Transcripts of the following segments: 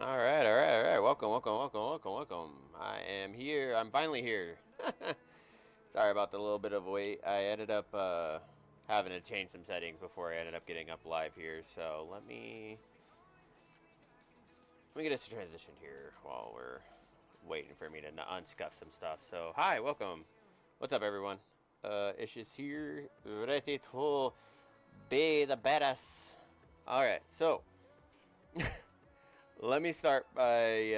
All right. Welcome. I am here. I'm finally here. Sorry about the little bit of wait. I ended up having to change some settings before I ended up getting up live here. So let me get us transitioned here while we're waiting for me to unscuff some stuff. So hi, welcome. What's up, everyone? Ish is here, ready to be the badass. All right, so let me start by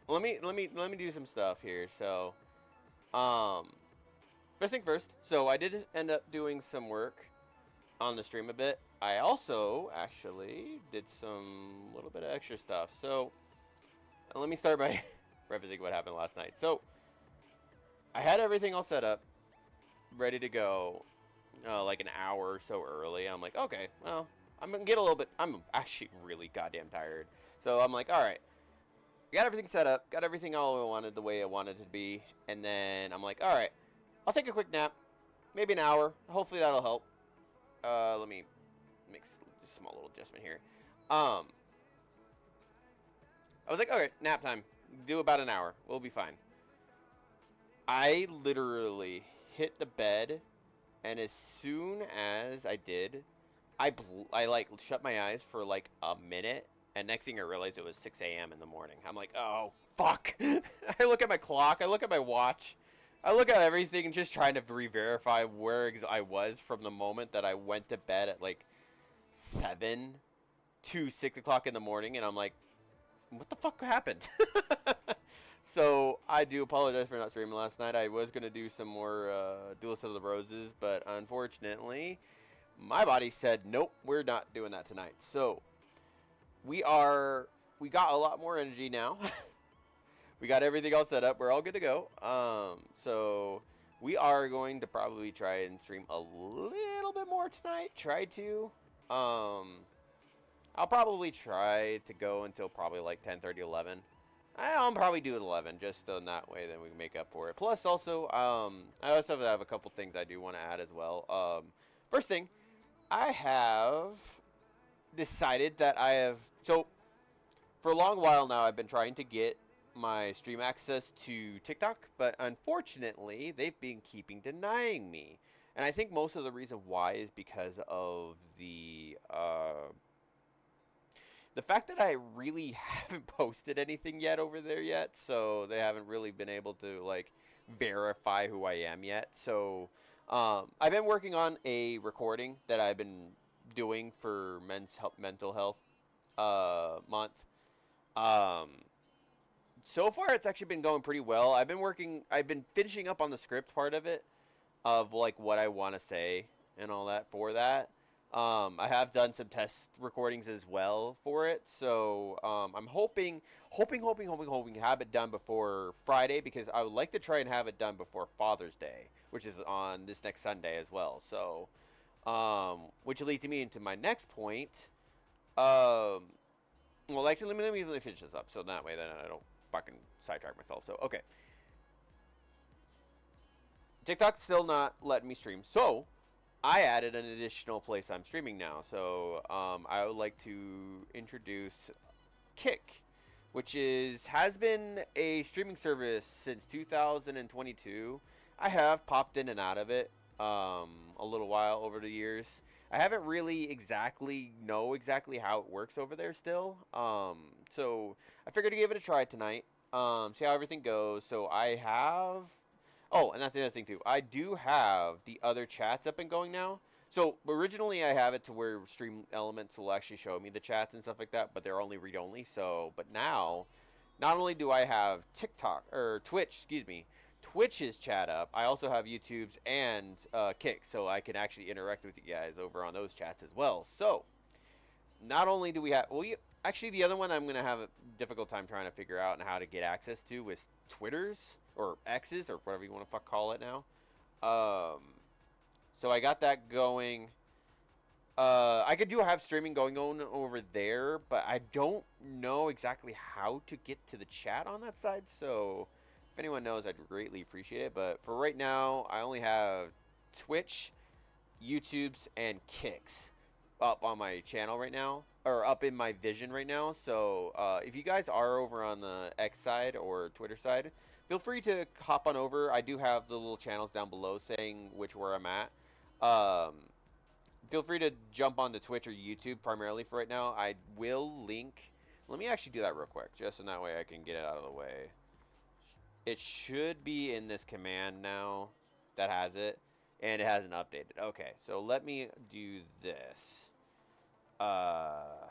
let me do some stuff here. So, um, first thing first. So I did end up doing some work on the stream a bit. I also actually did some little bit of extra stuff. So let me start by prefacing what happened last night. So I had everything all set up, ready to go, like an hour or so early. I'm like, okay, well, I'm gonna get a little bit. I'm actually really goddamn tired. So I'm like, all right, got everything set up, got everything all I wanted the way I wanted it to be, and then I'm like, all right, I'll take a quick nap, maybe an hour. Hopefully that'll help. Let me make a small little adjustment here. I was like, okay, nap time. Do about an hour. We'll be fine. I literally hit the bed, and as soon as I did, I like shut my eyes for like a minute, and next thing I realized it was 6 a.m. in the morning. I'm like, oh fuck! I look at my clock, I look at my watch, I look at everything, just trying to re-verify where I was from the moment that I went to bed at like 7 to 6 o'clock in the morning, and I'm like, what the fuck happened? So I do apologize for not streaming last night. I was gonna do some more Duelist of the Roses, but unfortunately, my body said nope, we're not doing that tonight. So we are we got a lot more energy now. We got everything all set up. We're all good to go. So we are going to probably try and stream a little bit more tonight. Try to. I'll probably try to go until probably like 10:30, 11. I'll probably do it 11, just so in that way then we can make up for it. Plus, also, I also have a couple things I do want to add as well. First thing, I have decided that I have for a long while now I've been trying to get my stream access to TikTok, but unfortunately they've been keeping denying me. And I think most of the reason why is because of the fact that I really haven't posted anything yet over there yet, so they haven't really been able to like verify who I am yet. So I've been working on a recording that I've been doing for mental health month. Um, so far it's actually been going pretty well. I've been finishing up on the script part of it, of like what I want to say and all that for that. I have done some test recordings as well for it, so I'm hoping to have it done before Friday, because I would like to try and have it done before Father's Day, which is on this next Sunday as well. So, which leads me into my next point. Um, well, actually, let me finish this up, so that way then I don't fucking sidetrack myself. So, okay, TikTok's still not letting me stream, so I added an additional place I'm streaming now. So I would like to introduce Kick, which has been a streaming service since 2022. I have popped in and out of it a little while over the years. I haven't really know exactly how it works over there still. So I figured to give it a try tonight. See how everything goes. So I have. Oh, and that's the other thing too. I do have the other chats up and going now. So originally I have it to where Stream Elements will actually show me the chats and stuff like that, but they're only read only. So, but now, not only do I have TikTok or Twitch, excuse me, Twitch's chat up, I also have YouTube's and Kick, so I can actually interact with you guys over on those chats as well. So, not only do we have, well, actually the other one I'm gonna have a difficult time trying to figure out and how to get access to is Twitter's or X's or whatever you want to fuck call it now. Um, so I got that going. I could have streaming going on over there, but I don't know exactly how to get to the chat on that side. So if anyone knows, I'd greatly appreciate it. But for right now, I only have Twitch, YouTube's, and Kicks up on my channel right now, or up in my vision right now. So if you guys are over on the X side or Twitter side, feel free to hop on over. I do have the little channels down below saying where I'm at. Um, feel free to jump onto Twitch or YouTube primarily for right now. I will link. Let me actually do that real quick, just in that way I can get it out of the way. It should be in this command now that has it, and it hasn't updated. Okay, so let me do this. I'll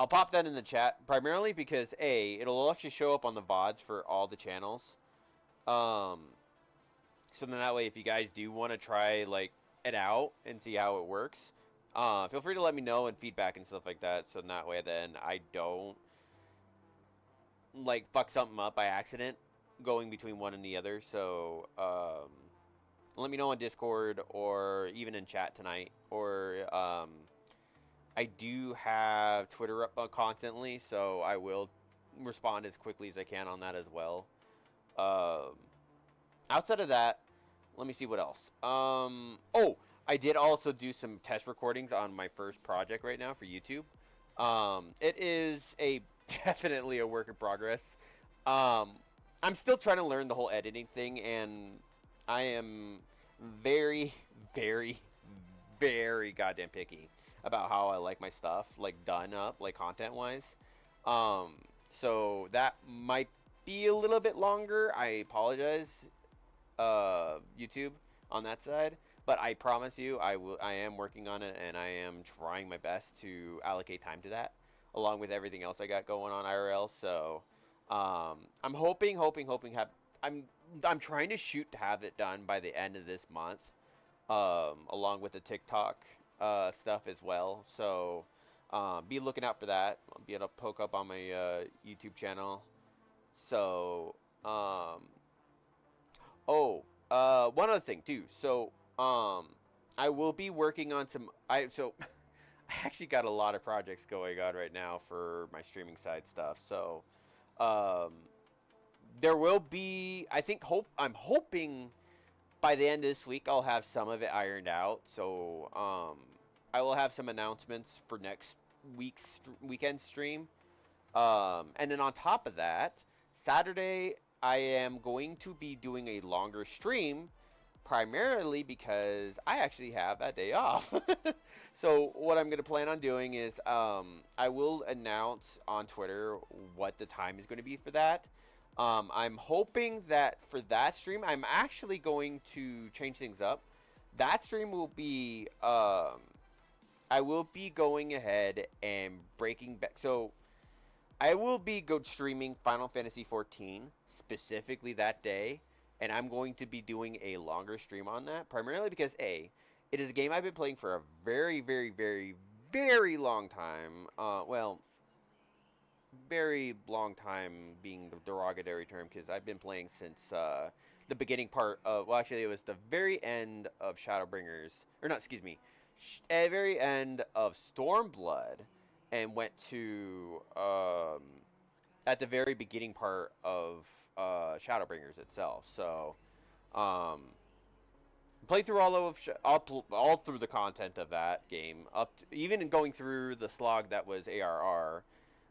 pop that in the chat primarily because A, it'll actually show up on the VODs for all the channels. So then that way, if you guys do want to try like it out and see how it works, feel free to let me know and feedback and stuff like that. So in that way, then I don't like fuck something up by accident going between one and the other. So let me know on Discord or even in chat tonight. Or I do have Twitter up constantly, so I will respond as quickly as I can on that as well. Outside of that, let me see what else. Oh, I did also do some test recordings on my first project right now for YouTube. It is definitely a work in progress. I'm still trying to learn the whole editing thing, and I am very, very, very goddamn picky about how I like my stuff, like done up, like content-wise. So that might be a little bit longer. I apologize, YouTube, on that side. But I promise you, I am working on it, and I am trying my best to allocate time to that, along with everything else I got going on IRL. So, I'm hoping. I'm trying to shoot to have it done by the end of this month, along with the TikTok stuff as well. So, be looking out for that. I'll be able to poke up on my YouTube channel. So, oh, one other thing too. So, I will be working on some. I actually got a lot of projects going on right now for my streaming side stuff. So, um, there will be. I'm hoping by the end of this week I'll have some of it ironed out. So, I will have some announcements for next week's weekend stream. And then on top of that, Saturday I am going to be doing a longer stream, primarily because I actually have that day off. So what I'm going to plan on doing is I will announce on Twitter what the time is going to be for that. I'm hoping that for that stream, I'm actually going to change things up. That stream will be, I will be going ahead and breaking back. So I will be streaming Final Fantasy XIV specifically that day, and I'm going to be doing a longer stream on that, primarily because A, it is a game I've been playing for a very, very, very, very long time. Well, very long time being the derogatory term, because I've been playing since the beginning part of, well, actually, it was the very end of Shadowbringers, or not, excuse me, very end of Stormblood, and went to at the very beginning part of Shadowbringers itself. So, play through all through the content of that game, even going through the slog that was ARR,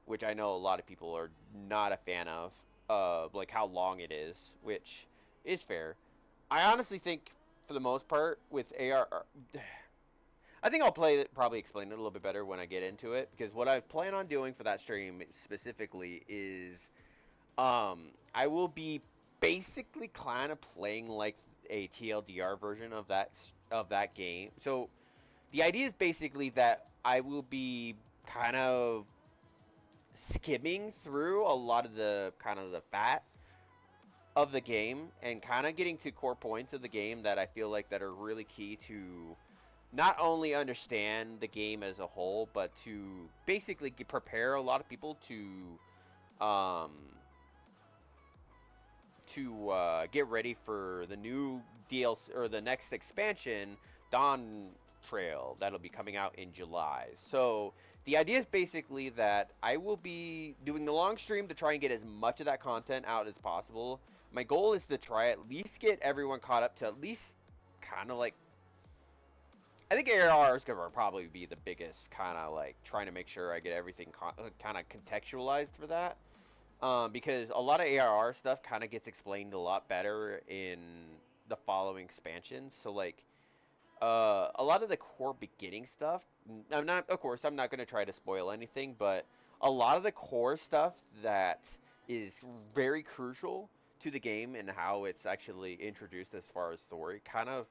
which I know a lot of people are not a fan of, like how long it is, which is fair. I honestly think, for the most part, with ARR, I think I'll probably explain it a little bit better when I get into it, because what I plan on doing for that stream specifically is, I will be basically kind of playing like a TLDR version of that game. So the idea is basically that I will be kind of skimming through a lot of the fat of the game and kind of getting to core points of the game that I feel like that are really key to not only understand the game as a whole, but to basically prepare a lot of people um, to get ready for the new DLC or the next expansion, Dawn Trail, that'll be coming out in July. So the idea is basically that I will be doing the long stream to try and get as much of that content out as possible. My goal is to try at least get everyone caught up to at least kind of like I think ARR is gonna probably be the biggest kind of like trying to make sure I get everything kind of contextualized for that. Because a lot of ARR stuff kind of gets explained a lot better in the following expansions. So like a lot of the core beginning stuff. I'm not, of course, I'm not going to try to spoil anything, but a lot of the core stuff that is very crucial to the game and how it's actually introduced as far as story, kind of,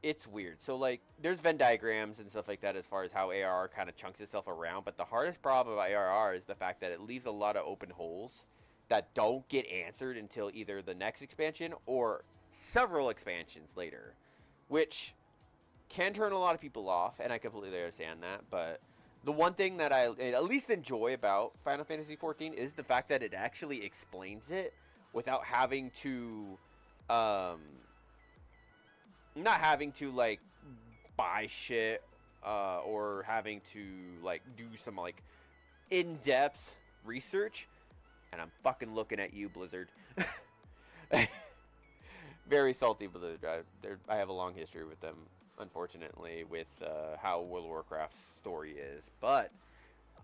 it's weird. So like, there's Venn diagrams and stuff like that as far as how ARR kind of chunks itself around. But the hardest problem about ARR is the fact that it leaves a lot of open holes that don't get answered until either the next expansion or several expansions later, which can turn a lot of people off, and I completely understand that. But the one thing that I at least enjoy about Final Fantasy XIV is the fact that it actually explains it without having to, um, not having to like buy shit, or having to like do some like in-depth research. And I'm fucking looking at you, Blizzard. Very salty Blizzard. I have a long history with them, unfortunately, with how World of Warcraft's story is. But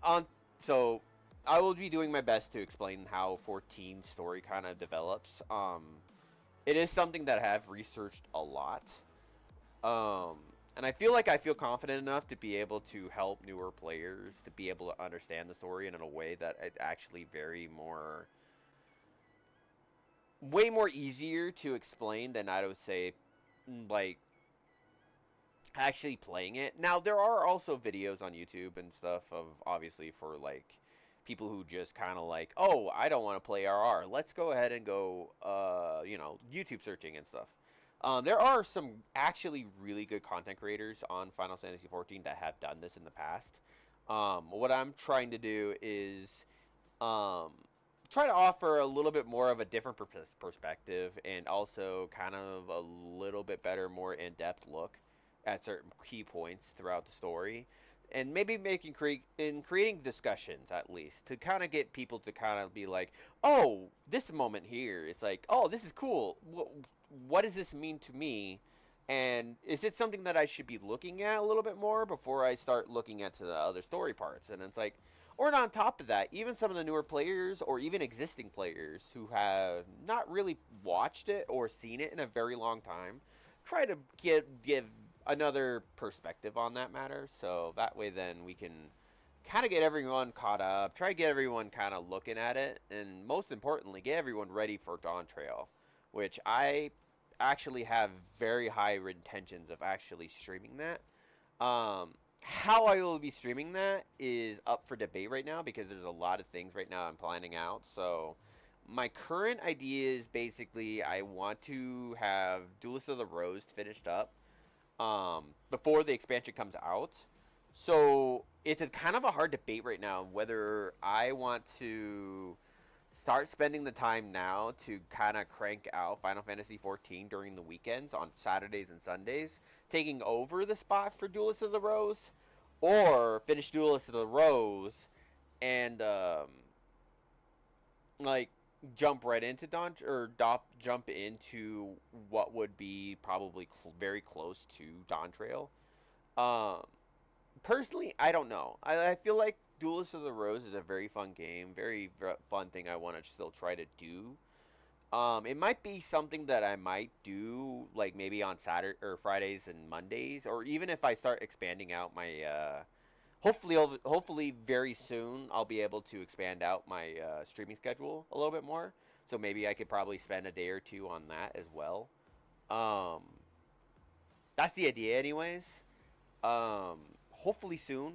on so I will be doing my best to explain how 14's story kind of develops. It is something that I have researched a lot. Um, and I feel like I feel confident enough to be able to help newer players to be able to understand the story and in a way that it actually very more way more easier to explain than I would say like actually playing it. Now there are also videos on YouTube and stuff of obviously for like people who just kind of like, "Oh, I don't want to play RR. Let's go ahead and go YouTube searching and stuff." There are some actually really good content creators on Final Fantasy XIV that have done this in the past. What I'm trying to do is um, try to offer a little bit more of a different perspective and also kind of a little bit better, more in-depth look at certain key points throughout the story. And maybe creating discussions at least to kind of get people to kind of be like, oh, this moment here, it's like, oh, this is cool. What does this mean to me? And is it something that I should be looking at a little bit more before I start looking at the other story parts? And it's like, or on top of that, even some of the newer players or even existing players who have not really watched it or seen it in a very long time, try to give another perspective on that matter. So that way then we can kind of get everyone caught up, try to get everyone kind of looking at it, and most importantly, get everyone ready for Dawn Trail, which I actually have very high intentions of actually streaming that. How I will be streaming that is up for debate right now because there's a lot of things right now I'm planning out. So my current idea is basically I want to have Duelist of the Rose finished up before the expansion comes out. So it's a kind of a hard debate right now whether I want to start spending the time now to kind of crank out Final Fantasy XIV during the weekends on Saturdays and Sundays, taking over the spot for Duelist of the Rose, or finish Duelist of the Rose and like jump right into jump into what would be probably very close to Dawn Trail. Um, Personally, I don't know. I feel like Duelist of the Rose is a very fun game, very fun thing I want to still try to do. It might be something that I might do, like maybe on Saturday or Fridays and Mondays, or even if I start expanding out my. Hopefully, very soon I'll be able to expand out my streaming schedule a little bit more. So maybe I could probably spend a day or two on that as well. Um, that's the idea, anyways. Um, Hopefully soon.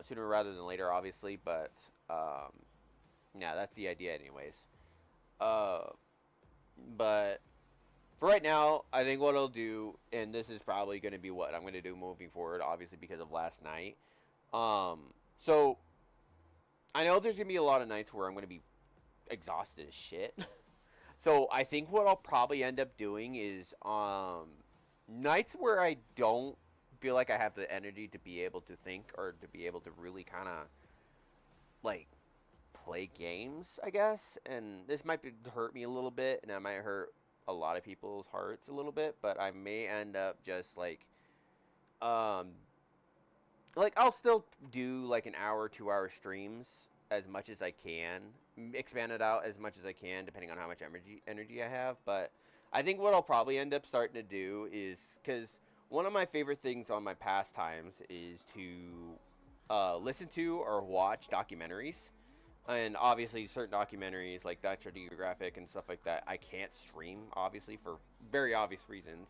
Sooner rather than later, obviously, but um, yeah, that's the idea, anyways. Uh, but for right now, I think what I'll do, and this is probably going to be what I'm going to do moving forward, obviously because of last night. Um, so I know there's going to be a lot of nights where I'm going to be exhausted as shit. So I think what I'll probably end up doing is nights where I don't feel like I have the energy to be able to think or to be able to really kind of like play games, I guess. And this might hurt me a little bit, and I might hurt a lot of people's hearts a little bit, but I may end up just um like I'll still do like an hour, 2 hour streams as much as I can, expand it out as much as I can, depending on how much energy I have. But I think what I'll probably end up starting to do is because one of my favorite things on my pastimes is to listen to or watch documentaries. And obviously, certain documentaries like National Geographic and stuff like that, I can't stream, obviously, for very obvious reasons.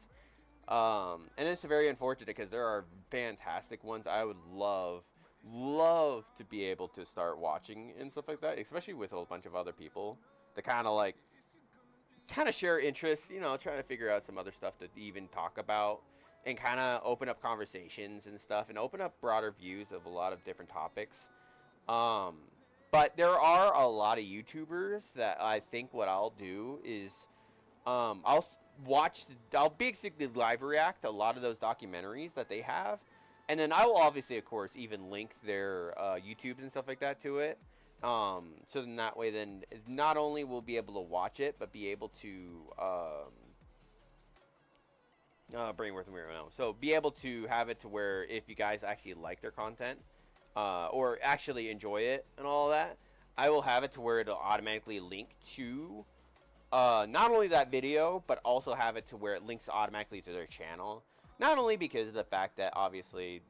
And it's very unfortunate because there are fantastic ones I would love to be able to start watching and stuff like that, especially with a bunch of other people to kind of share interests, trying to figure out some other stuff to even talk about and kind of open up conversations and stuff and open up broader views of a lot of different topics. Um, but there are a lot of YouTubers that I think what I'll do is I'll watch, I'll basically live react to a lot of those documentaries that they have, and then I will obviously, of course, even link their YouTubes and stuff like that to it. So then that way, then not only will be able to watch it, but be able to bring with me right now. So be able to have it to where if you guys actually like their content, or actually enjoy it and all that, I will have it to where it'll automatically link to not only that video, but also have it to where it links automatically to their channel. Not only because of the fact that obviously,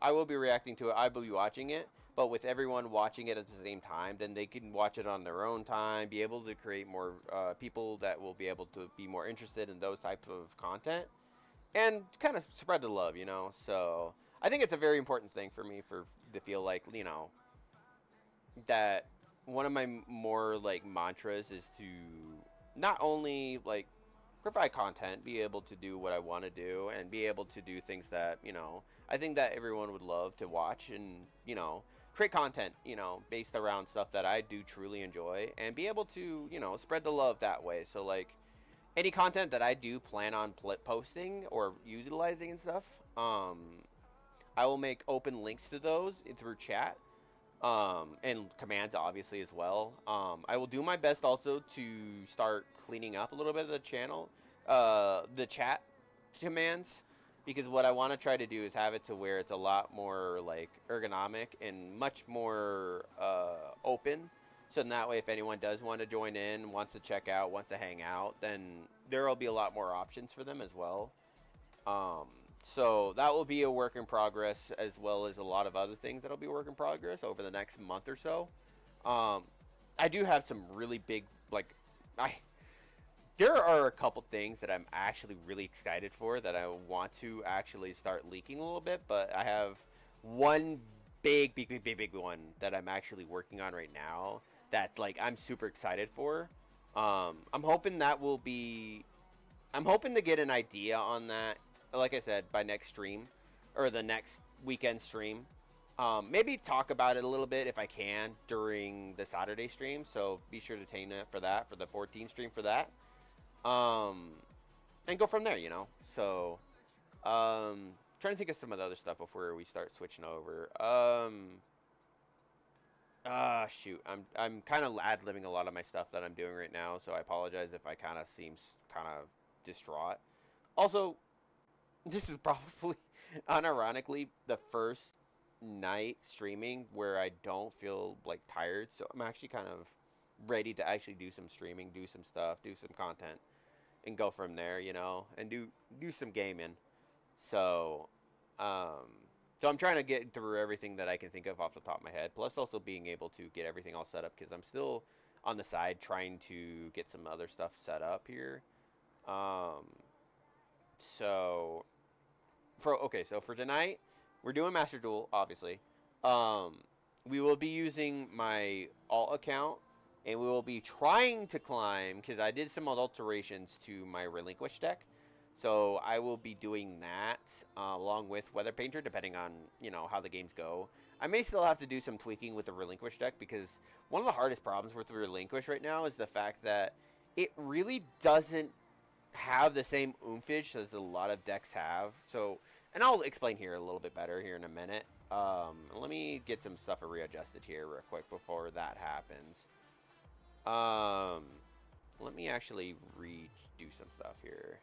I will be reacting to it, I will be watching it, but with everyone watching it at the same time, then they can watch it on their own time, be able to create more people that will be able to be more interested in those types of content, and kind of spread the love, So I think it's a very important thing for me to feel like, that one of my more like mantras is to not only like provide content, be able to do what I want to do, and be able to do things that I think that everyone would love to watch, and create content based around stuff that I do truly enjoy, and be able to spread the love that way. So like any content that I do plan on posting or utilizing and stuff, I will make open links to those through chat, and commands obviously as well. I will do my best also to start cleaning up a little bit of the channel, the chat commands, because what I want to try to do is have it to where it's a lot more like ergonomic and much more open. So in that way, if anyone does want to join in, wants to check out, wants to hang out, then there will be a lot more options for them as well. Um, so that will be a work in progress, as well as a lot of other things that'll be work in progress over the next month or so. Um, I do have some really big, like, I there are a couple things that I'm actually really excited for that I want to actually start leaking a little bit, but I have one big one that I'm actually working on right now that like I'm super excited for. I'm hoping that will be I'm hoping to get an idea on that, like I said, by next stream or the next weekend stream. Maybe talk about it a little bit if I can during the Saturday stream. So be sure to tune in for that, for the 14th stream for that. Um, and go from there, So, trying to think of some of the other stuff before we start switching over. Shoot, I'm kind of ad-libbing a lot of my stuff that I'm doing right now, so I apologize if I kind of seems kind of distraught. Also, this is probably, unironically, the first night streaming where I don't feel like tired, so I'm actually kind of ready to actually do some streaming, do some stuff, do some content, and go from there, and do some gaming. So, um, so I'm trying to get through everything that I can think of off the top of my head. Plus, also being able to get everything all set up because I'm still on the side trying to get some other stuff set up here. Um, so so for tonight, we're doing Master Duel, obviously. Um, we will be using my alt account, and we will be trying to climb, because I did some alterations to my Relinquish deck. So I will be doing that along with Weather Painter, depending on, how the games go. I may still have to do some tweaking with the Relinquish deck, because one of the hardest problems with the Relinquish right now is the fact that it really doesn't have the same oompage as a lot of decks have. So, and I'll explain here a little bit better here in a minute. Let me get some stuff readjusted here real quick before that happens. let me actually redo some stuff here.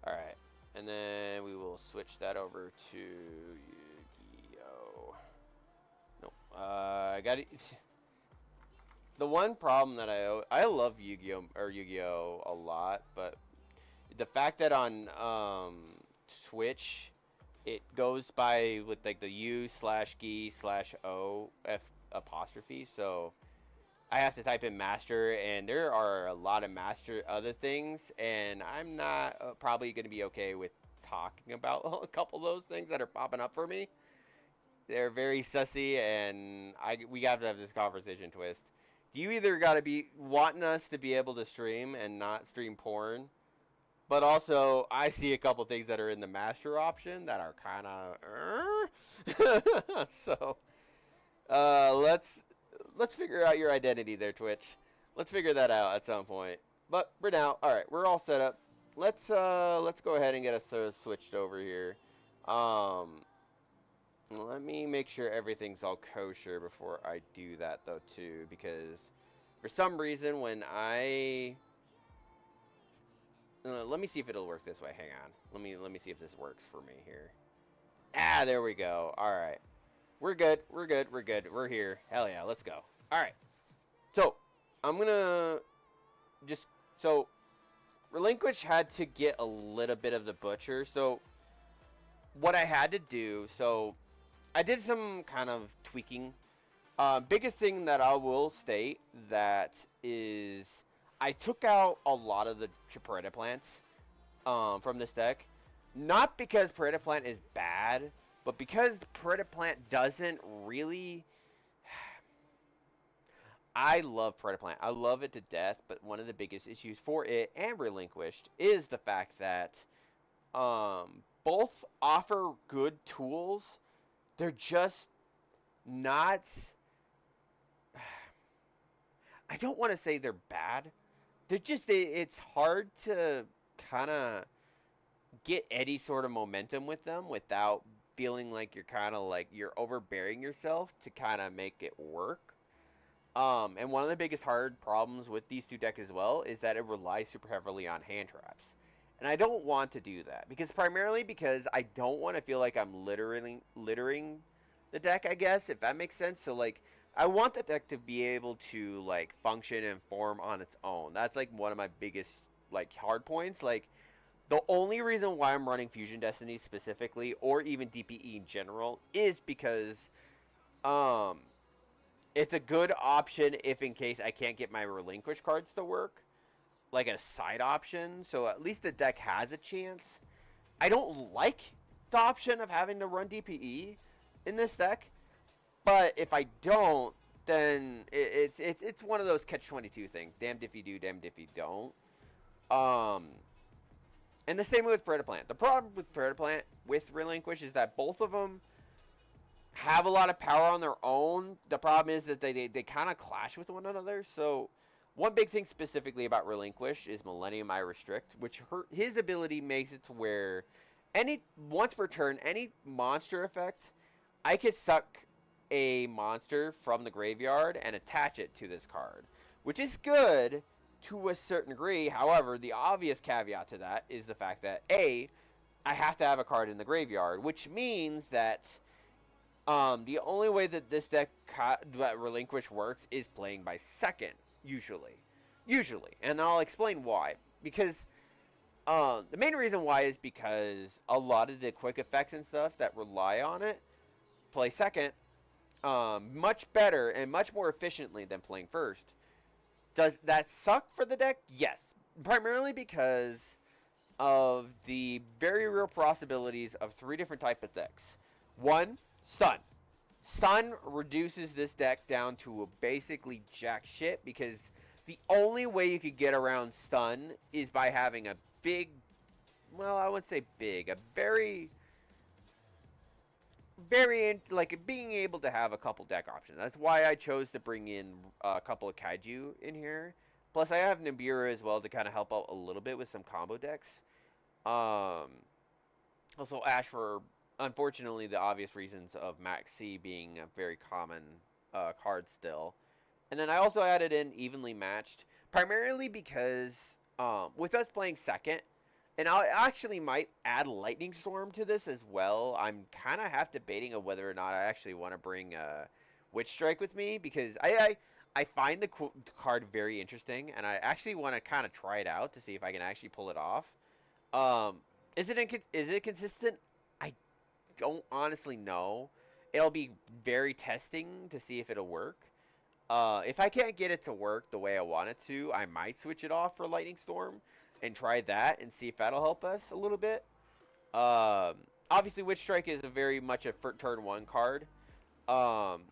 Alright. And then we will switch that over to Yu-Gi-Oh! Nope. I got it. The one problem that I love Yu-Gi-Oh! Or Yu-Gi-Oh! A lot, but the fact that on Twitch it goes by with like the U/G/O F apostrophe, so I have to type in master, and there are a lot of master other things, and I'm not probably going to be okay with talking about a couple of those things that are popping up for me. They're very sussy, and we have to have this conversation, Twist. You either got to be wanting us to be able to stream and not stream porn, but also I see a couple things that are in the master option that are kind of so let's figure out your identity there, Twitch. Let's figure that out at some point. But for now, all right, we're all set up. Let's go ahead and get us switched over here. Let me make sure everything's all kosher before I do that though too, because for some reason when I let me see if it'll work this way. Hang on. Let me see if this works for me here. Ah, there we go. All right. We're good. We're good. We're good. We're here. Hell yeah. Let's go. All right. So, I'm going to just... So, Relinquish had to get a little bit of the butcher. So, what I had to do... So, I did some kind of tweaking. Biggest thing that I will state that is... I took out a lot of the Chikorita plants from this deck. Not because Parada Plant is bad, but because Parada Plant doesn't really... I love Parada Plant. I love it to death, but one of the biggest issues for it and Relinquished is the fact that both offer good tools. They're just not... I don't want to say they're bad. They're just... It's hard to kind of get any sort of momentum with them without feeling like you're kind of like you're overbearing yourself to kind of make it work. And one of the biggest hard problems with these two decks as well is that it relies super heavily on hand traps. And I don't want to do that primarily because I don't want to feel like I'm littering the deck, I guess, if that makes sense. So like I want the deck to be able to like function and form on its own. That's like one of my biggest like hard points. Like the only reason why I'm running Fusion Destiny specifically, or even DPE in general, is because it's a good option if in case I can't get my Relinquish cards to work, like a side option, so at least the deck has a chance. I don't like the option of having to run DPE in this deck, but if I don't, then it's one of those catch-22 things. Damned if you do, damned if you don't. And the same with Parada Plant. The problem with Parada Plant with Relinquish is that both of them have a lot of power on their own. The problem is that they kind of clash with one another. So one big thing specifically about Relinquish is Millennium Eye Restrict, which his ability makes it to where once per turn, any monster effect, I could suck a monster from the graveyard and attach it to this card, which is good to a certain degree. However, the obvious caveat to that is the fact that I have to have a card in the graveyard, which means that the only way that this deck that Relinquish works is playing by second, usually, and I'll explain why. Because the main reason why is because a lot of the quick effects and stuff that rely on it play second much better and much more efficiently than playing first. Does that suck for the deck? Yes. Primarily because of the very real possibilities of 3 different types of decks. 1, Stun. Stun reduces this deck down to a basically jack shit because the only way you could get around Stun is by having a big, well, I wouldn't say big, a very like being able to have a couple deck options. That's why I chose to bring in a couple of Kaiju in here. Plus, I have Nibiru as well to kind of help out a little bit with some combo decks. Um, Also, Ash for unfortunately the obvious reasons of Max C being a very common card still. And then I also added in evenly matched, primarily because with us playing second, and I actually might add Lightning Storm to this as well. I'm kind of half debating of whether or not I actually want to bring Witch Strike with me because I find the card very interesting, and I actually want to kind of try it out to see if I can actually pull it off. Um, is it consistent? I don't honestly know. It'll be very testing to see if it'll work. If I can't get it to work the way I want it to, I might switch it off for Lightning Storm and try that and see if that'll help us a little bit. Um, Obviously, Witch Strike is a very much a turn one card.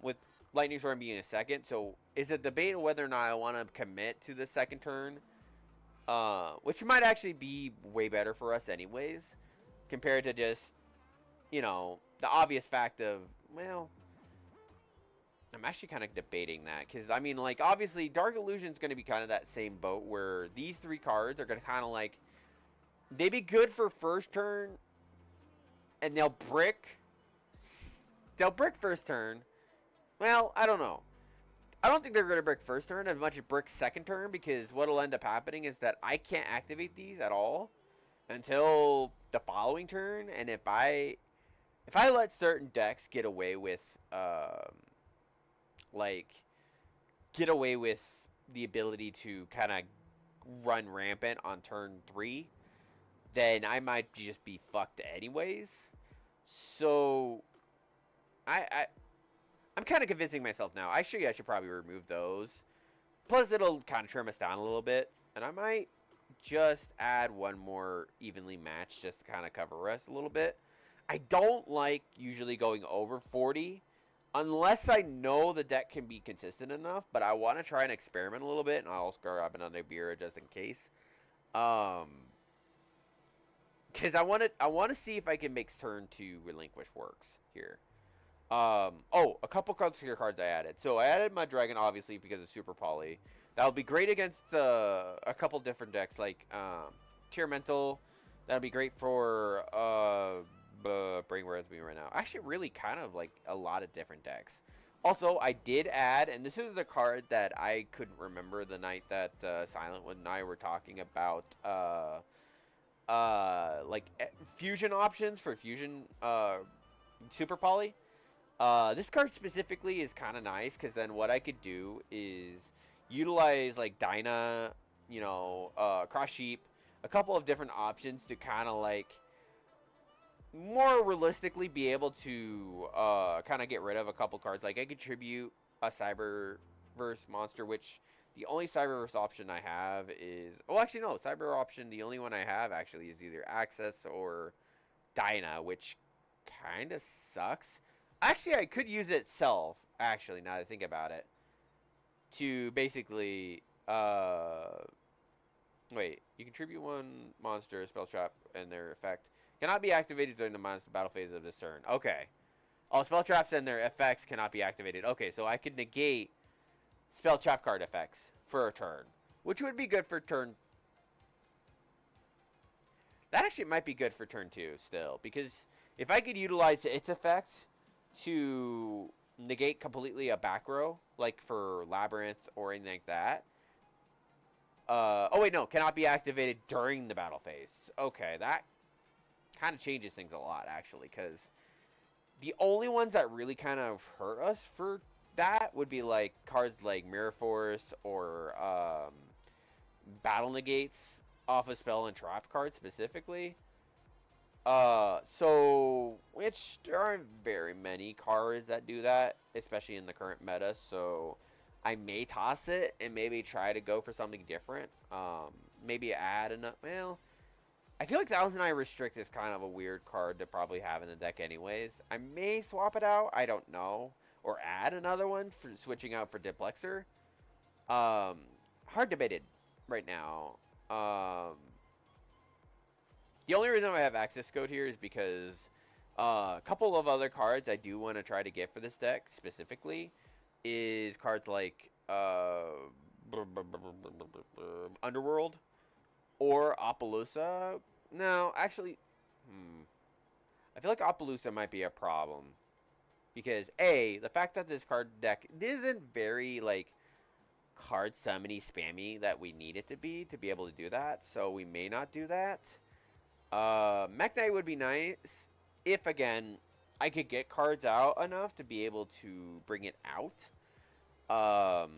With Lightning Storm being a second, so it's a debate of whether or not I want to commit to the second turn, which might actually be way better for us anyways, compared to just the obvious fact of, well, I'm actually kind of debating that because I mean, like, obviously, Dark Illusion's going to be kind of that same boat where these three cards are going to kind of like they be good for first turn, and they'll brick first turn. Well, I don't know. I don't think they're going to brick first turn as much as brick second turn because what'll end up happening is that I can't activate these at all until the following turn, and if I let certain decks like get away with the ability to kind of run rampant on turn 3, then I might just be fucked anyways. So I I'm kind of convincing myself now. Actually, I should probably remove those. Plus, it'll kind of trim us down a little bit, and I might just add one more evenly matched just to kind of cover us a little bit. I don't like usually going over 40 unless I know the deck can be consistent enough, but I want to try and experiment a little bit, and I'll also grab another beer just in case. Um, because I want to see if I can make turn 2 relinquish works here. Oh, a couple here cards I added. So I added my dragon obviously because of super poly. That would be great against a couple different decks like Tier Mental. That would be great for Brain Where It's me right now. Actually, really kind of like a lot of different decks. Also, I did add, and this is the card that I couldn't remember the night that Silent and I were talking about like fusion options for fusion super poly. This card specifically is kind of nice because then what I could do is utilize like Dyna, Cross Sheep, a couple of different options to kind of like more realistically be able to kind of get rid of a couple cards. Like I could tribute a Cyberverse monster, which the only Cyberverse option I have is... Oh, actually, no. Cyber option, the only one I have actually is either Access or Dyna, which kind of sucks. Actually, I could use it itself, actually, now that I think about it, to basically, wait, you contribute one monster, spell trap, and their effect cannot be activated during the monster battle phase of this turn. Okay. All spell traps and their effects cannot be activated. Okay, so I could negate spell trap card effects for a turn, which would be good for turn... That actually might be good for turn 2 still, because if I could utilize its effect to negate completely a back row, like for Labyrinth or anything like that. Oh wait, no, cannot be activated during the battle phase. Okay, that kind of changes things a lot, actually, because the only ones that really kind of hurt us for that would be like cards like Mirror Force or Battle Negates off a spell and trap card specifically. Which there aren't very many cards that do that, especially in the current meta, so I may toss it and maybe try to go for something different. Maybe add another, well, I feel like Thousand Eye Restrict is kind of a weird card to probably have in the deck anyways. I may swap it out, I don't know, or add another one for switching out for Diplexer. Hard debated right now. The only reason I have access code here is because a couple of other cards I do want to try to get for this deck specifically is cards like Underworld or Apollousa No, actually, I feel like Appaloosa might be a problem because A, the fact that this card deck isn't very like card summony spammy that we need it to be able to do that, so we may not do that. Mech Knight would be nice if, again, I could get cards out enough to be able to bring it out. Um,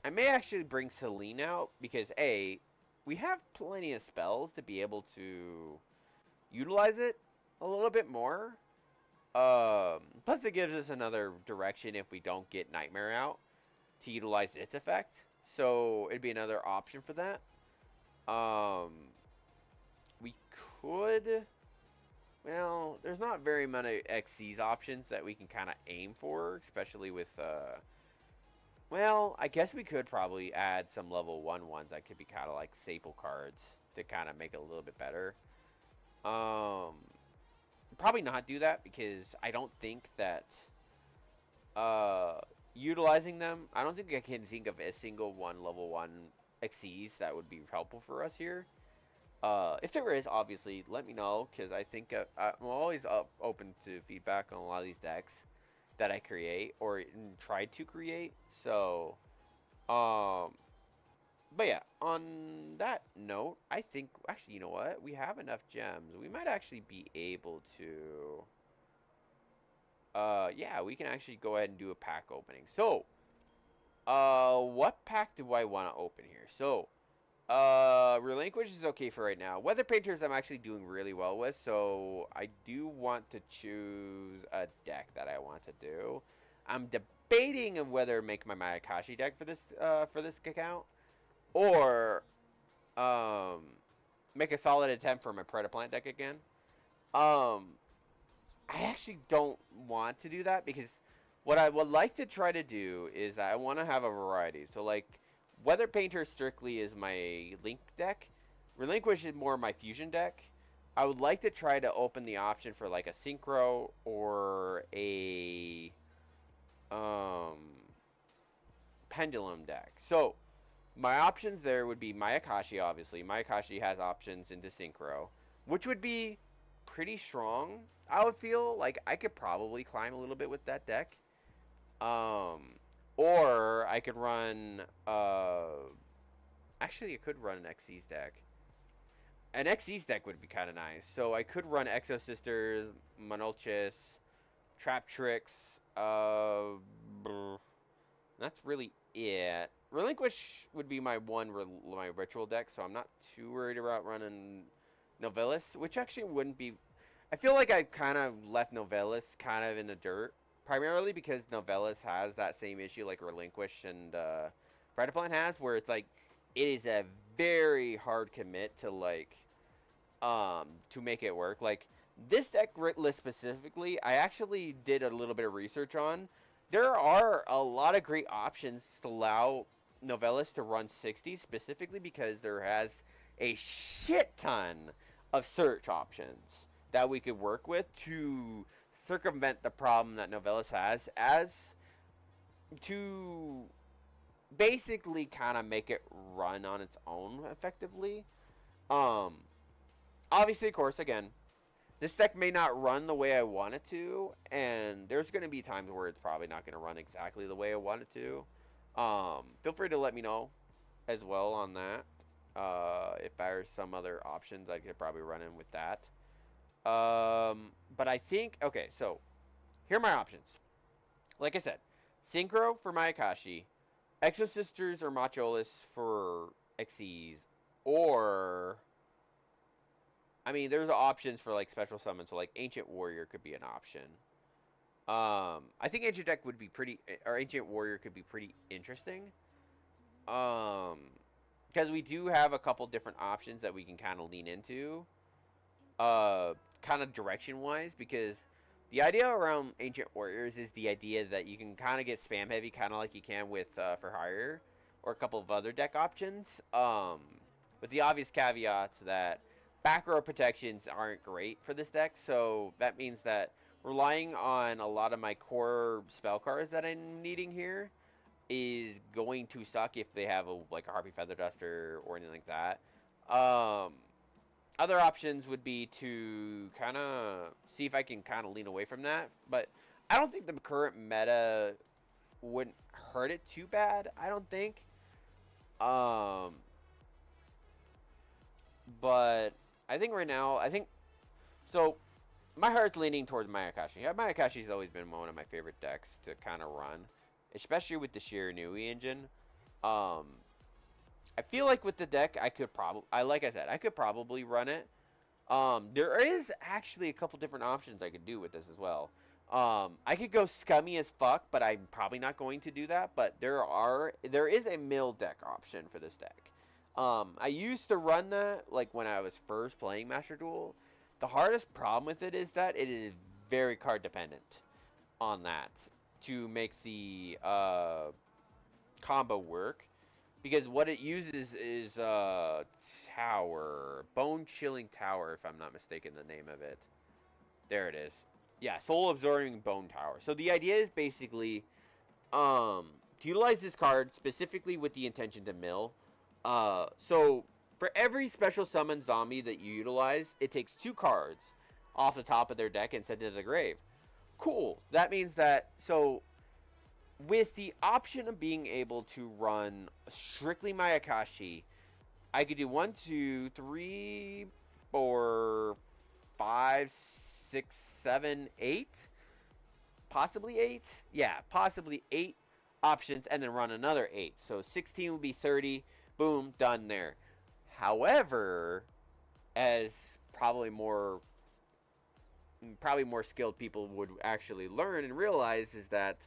I may actually bring Celine out because A, we have plenty of spells to be able to utilize it a little bit more. Plus it gives us another direction if we don't get Nightmare out to utilize its effect. So it'd be another option for that. Um, we could. Well, there's not very many XC's options that we can kind of aim for, especially with. Well, I guess we could probably add some level 1 ones that could be kind of like staple cards to kind of make it a little bit better. Um, Probably not do that because I don't think that uh, utilizing them, I don't think I can think of a single one level 1 XCs that would be helpful for us here. If there is, obviously, let me know because I think I'm always open to feedback on a lot of these decks that I create or try to create. So, um, but yeah, on that note, I think actually, you know what? We have enough gems. We might actually be able to. Yeah, we can actually go ahead and do a pack opening. So, what pack do I want to open here? So, Relinquish is okay for right now. Weather Painters I'm actually doing really well with, so I do want to choose a deck that I want to do. I'm debating on whether to make my Mayakashi deck for this account, or um make a solid attempt for my Predaplant deck again. Um, I actually don't want to do that because what I would like to try to do is I want to have a variety. So like Weather Painter strictly is my Link deck. Relinquish is more my Fusion deck. I would like to try to open the option for like a Synchro or a um, Pendulum deck. So my options there would be Mayakashi, obviously. Mayakashi has options into Synchro, which would be pretty strong. I would feel like I could probably climb a little bit with that deck. Um, or I could run. Actually, I could run an Xyz deck. An Xyz deck would be kind of nice. So I could run Exo Sisters, Monolchis, Trap Tricks. That's really it. Relinquish would be my ritual deck, so I'm not too worried about running Novellis, which actually wouldn't be. I feel like I kind of left Novellis kind of in the dirt, primarily because Novellis has that same issue like Relinquish and Predaplant has, where it's like it is a very hard commit to to make it work. Like this deck list specifically, I actually did a little bit of research on. There are a lot of great options to allow Novellis to run 60 specifically because there has a shit ton of search options that we could work with to circumvent the problem that Novellis has as to basically kind of make it run on its own effectively. Um, Obviously, of course, again, this deck may not run the way I want it to, and there's going to be times where it's probably not going to run exactly the way I want it to. Feel free to let me know as well on that. If there's some other options, I could probably run in with that. But I think, okay, so here are my options. Like I said, Synchro for Mayakashi, Exo Sisters or Macholis for Xyz, or I mean, there's options for like special summons, so like Ancient Warrior could be an option. I think Ancient Deck would be pretty, or Ancient Warrior could be pretty interesting. Um, because we do have a couple different options that we can kind of lean into. Kind of direction wise, because the idea around Ancient Warriors is the idea that you can kind of get spam heavy, kind of like you can with for hire, or a couple of other deck options. With the obvious caveats that back row protections aren't great for this deck, so that means that relying on a lot of my core spell cards that I'm needing here is going to suck if they have a like a Harpy Feather Duster or anything like that. Um, Other options would be to kind of see if I can kind of lean away from that, but I don't think the current meta wouldn't hurt it too bad. I don't think. Um, but I think right now, I think so. My heart's leaning towards Mayakashi. Yeah, Mayakashi's always been one of my favorite decks to kind of run, especially with the Shiranui engine. Um, I feel like with the deck, I could probably, like I said, I could probably run it. There is actually a couple different options I could do with this as well. I could go scummy as fuck, but I'm probably not going to do that. But there is a mill deck option for this deck. I used to run that like when I was first playing Master Duel. The hardest problem with it is that it is very card dependent on that to make the combo work. Because what it uses is tower, bone chilling tower, if I'm not mistaken, the name of it. There it is. Yeah, soul absorbing bone tower. So the idea is basically to utilize this card specifically with the intention to mill. So for every special summon zombie that you utilize, it takes 2 cards off the top of their deck and sends it to the grave. Cool. That means that with the option of being able to run strictly Mayakashi, I could do 1, 2, 3, 4, 5, 6, 7, 8. Possibly 8? Yeah, possibly 8 options and then run another 8. So 16 would be 30. Boom, done there. However, as probably more skilled people would actually learn and realize is that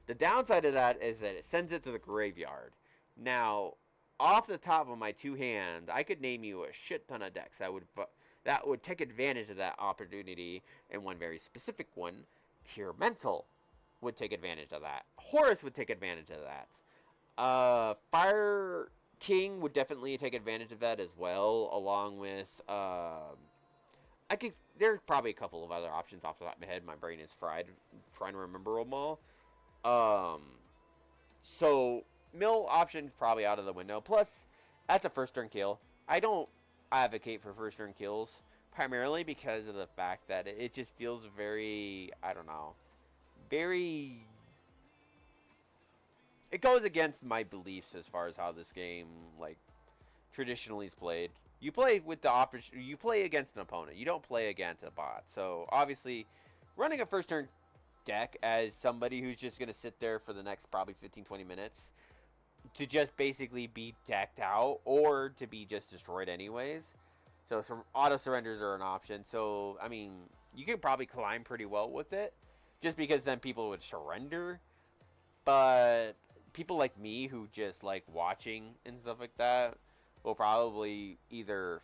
the downside of that is that it sends it to the graveyard. Now, off the top of my 2 hands, I could name you a shit ton of decks that would take advantage of that opportunity, and one very specific one, Tier Mental, would take advantage of that. Horus would take advantage of that. Fire King would definitely take advantage of that as well, along with there's probably a couple of other options off the top of my head. My brain is fried trying to remember them all. Um, so mill options probably out of the window. Plus, that's a first turn kill. I don't advocate for first turn kills primarily because of the fact that it just feels very, I don't know, very. It goes against my beliefs as far as how this game like traditionally is played. You play with the option. You play against an opponent. You don't play against a bot. So obviously, running a first turn deck as somebody who's just going to sit there for the next probably 15, 20 minutes to just basically be decked out or to be just destroyed anyways. So some auto surrenders are an option. So, I mean, you can probably climb pretty well with it just because then people would surrender. But people like me who just like watching and stuff like that will probably either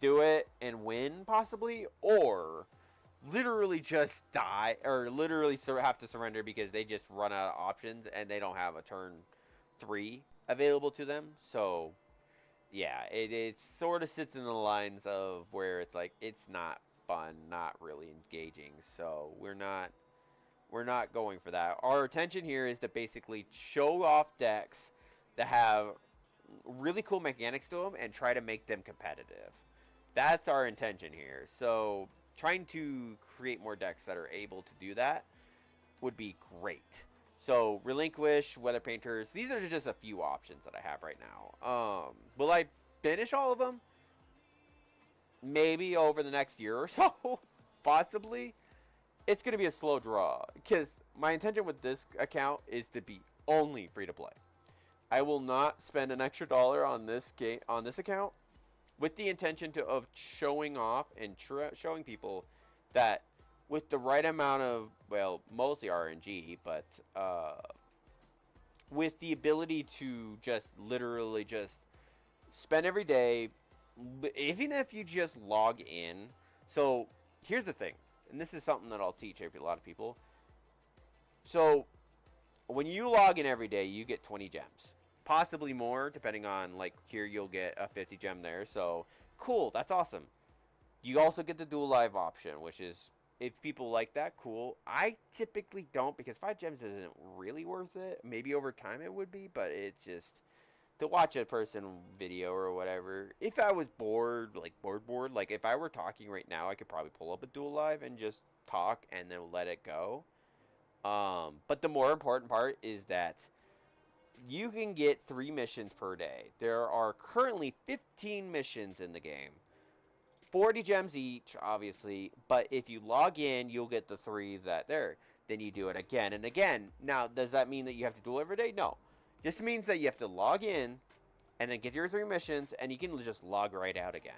do it and win possibly or literally just die or literally have to surrender because they just run out of options and they don't have a turn 3 available to them. So yeah, it sort of sits in the lines of where it's like it's not fun, not really engaging. So we're not going for that. Our intention here is to basically show off decks that have really cool mechanics to them and try to make them competitive. That's our intention here. So trying to create more decks that are able to do that would be great. So Relinquish, Weather Painters, these are just a few options that I have right now. Will I finish all of them? Maybe over the next year or so, possibly. It's going to be a slow draw because my intention with this account is to be only free to play. I will not spend an extra dollar on this account with the intention of showing off and showing people that with the right amount of, well, mostly RNG, but with the ability to just literally just spend every day, even if you just log in. So here's the thing, and this is something that I'll teach a lot of people. So when you log in every day, you get 20 gems. Possibly more, depending on, like, here you'll get a 50 gem there. So, cool, that's awesome. You also get the dual live option, which is, if people like that, cool. I typically don't, because 5 gems isn't really worth it. Maybe over time it would be, but it's just, to watch a person video or whatever. If I was bored, like bored, like if I were talking right now, I could probably pull up a Duel Live and just talk and then let it go. But the more important part is that you can get 3 missions per day. There are currently 15 missions in the game. 40 gems each, obviously, but if you log in, you'll get the 3 that there. Then you do it again and again. Now, does that mean that you have to duel every day? No. Just means that you have to log in and then get your 3 missions, and you can just log right out again.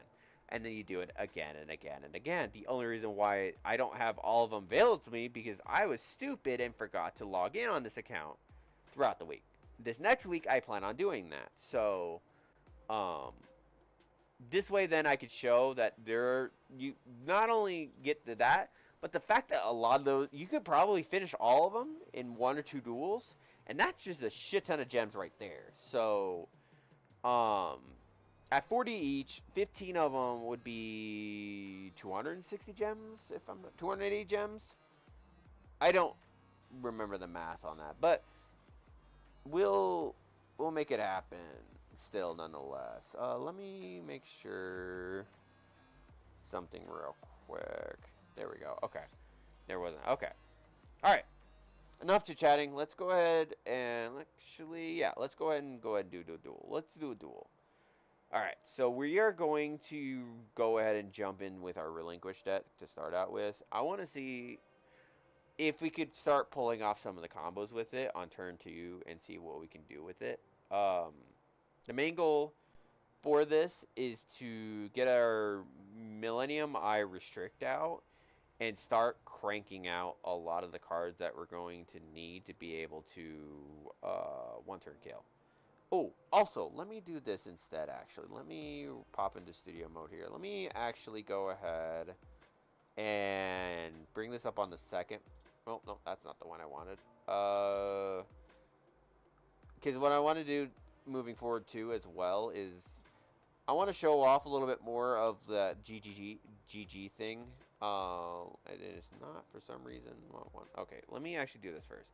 And then you do it again and again and again. The only reason why I don't have all of them available to me because I was stupid and forgot to log in on this account throughout the week. This next week, I plan on doing that. So, um, this way then I could show that you not only get to that, but the fact that a lot of those you could probably finish all of them in 1 or 2 duels, and that's just a shit ton of gems right there. So, um, at 40 each, 15 of them would be 260 gems. If I'm not 280 gems, I don't remember the math on that, but we'll make it happen. Still, nonetheless. Let me make sure something real quick. There we go. Okay. There wasn't. Okay. All right. Enough to chatting. Let's go ahead and actually, yeah, let's go ahead and do a duel. Let's do a duel. All right. So we are going to go ahead and jump in with our Relinquished deck to start out with. I want to see if we could start pulling off some of the combos with it on turn 2 and see what we can do with it. The main goal for this is to get our Millennium Eye Restrict out and start cranking out a lot of the cards that we're going to need to be able to one-turn kill. Oh, also, let me do this instead, actually. Let me pop into studio mode here. Let me actually go ahead and bring this up on the second. Oh, no, that's not the one I wanted. Because what I want to do moving forward too as well is I want to show off a little bit more of the GG thing. It is not for some reason. Okay, let me actually do this first.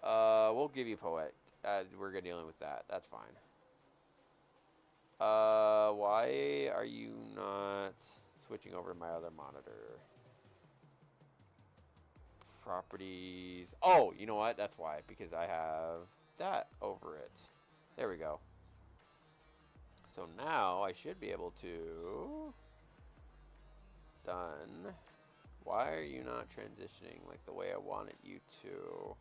We'll give you Poet. We're dealing with that. That's fine. Why are you not switching over to my other monitor? Properties. Oh, you know what? That's why. Because I have that over it. There we go. So now I should be able to... Done. Why are you not transitioning like the way I wanted you to?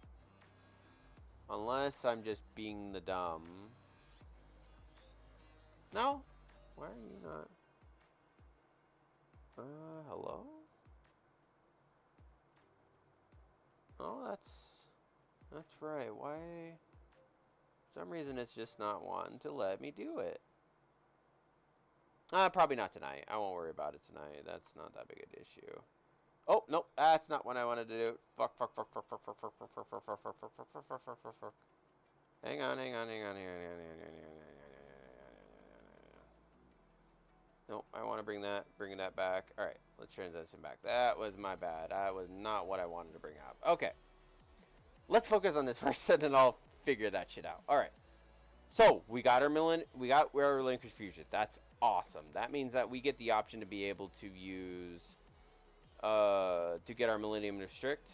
Unless I'm just being the dumb. No? Why are you not? Hello? Oh, that's right. Why? For some reason it's just not wanting to let me do it. Probably not tonight. I won't worry about it tonight. That's not that big an issue. Oh, nope. That's not what I wanted to do. Fuck. Hang on. Nope, I want to bring that back. Alright, let's transition back. That was my bad. That was not what I wanted to bring up. Okay. Let's focus on this first, and then I'll figure that shit out. Alright. So, we got our Relinquished Fusion. That's awesome. That means that we get the option to be able to use, to get our Millennium Restrict.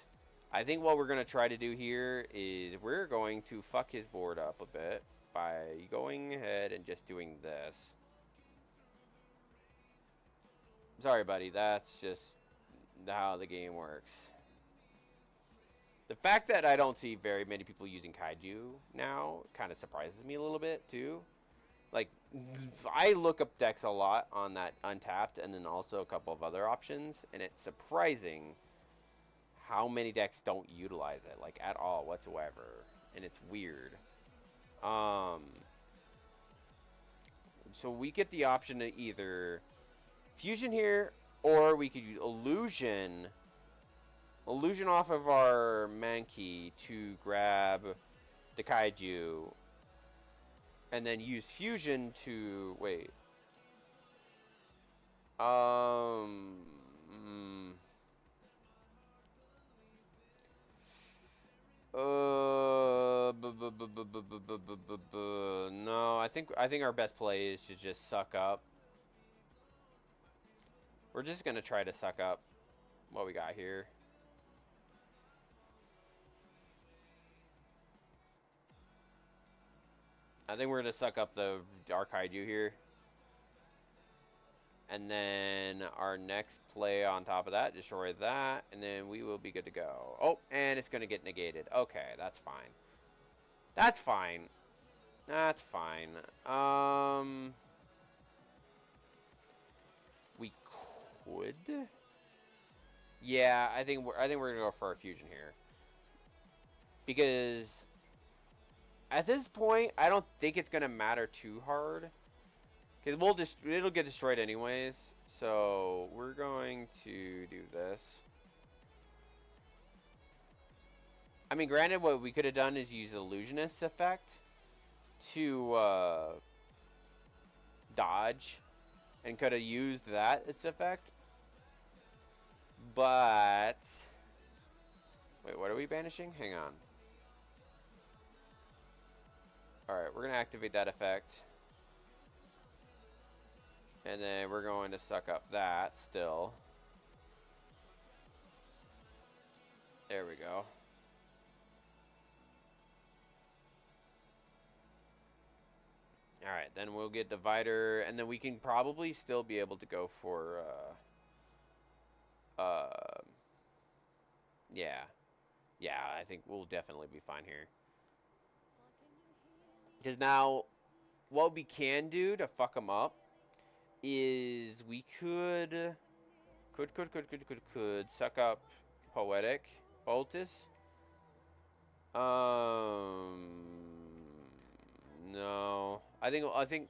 I think what we're going to try to do here is we're going to fuck his board up a bit by going ahead and just doing this. Sorry, buddy. That's just how the game works. The fact that I don't see very many people using Kaiju now kind of surprises me a little bit, too. Like, I look up decks a lot on that Untapped and then also a couple of other options, and it's surprising how many decks don't utilize it, like, at all whatsoever. And it's weird. So we get the option to either Fusion here, or we could use Illusion off of our Mankey to grab the Kaiju, and then use Fusion to wait. No, I think our best play is to just suck up. We're just gonna try to suck up what we got here. I think we're gonna suck up the Dark Kaiju here. And then our next play on top of that, destroy that, and then we will be good to go. Oh, and it's gonna get negated. Okay, that's fine. That's fine. That's fine. We could. Yeah, I think we're gonna go for a fusion here. Because at this point, I don't think it's gonna matter too hard. Because it'll get destroyed anyways. So we're going to do this. I mean, granted, what we could have done is use Illusionist effect to dodge, and could have used that as effect. But wait, what are we banishing? Hang on. All right, we're gonna activate that effect. And then we're going to suck up that still. There we go. Alright, then we'll get Divider, and then we can probably still be able to go for, yeah. Yeah, I think we'll definitely be fine here. Because now, what we can do to fuck them up is we could suck up Poetic Poultice. No. I think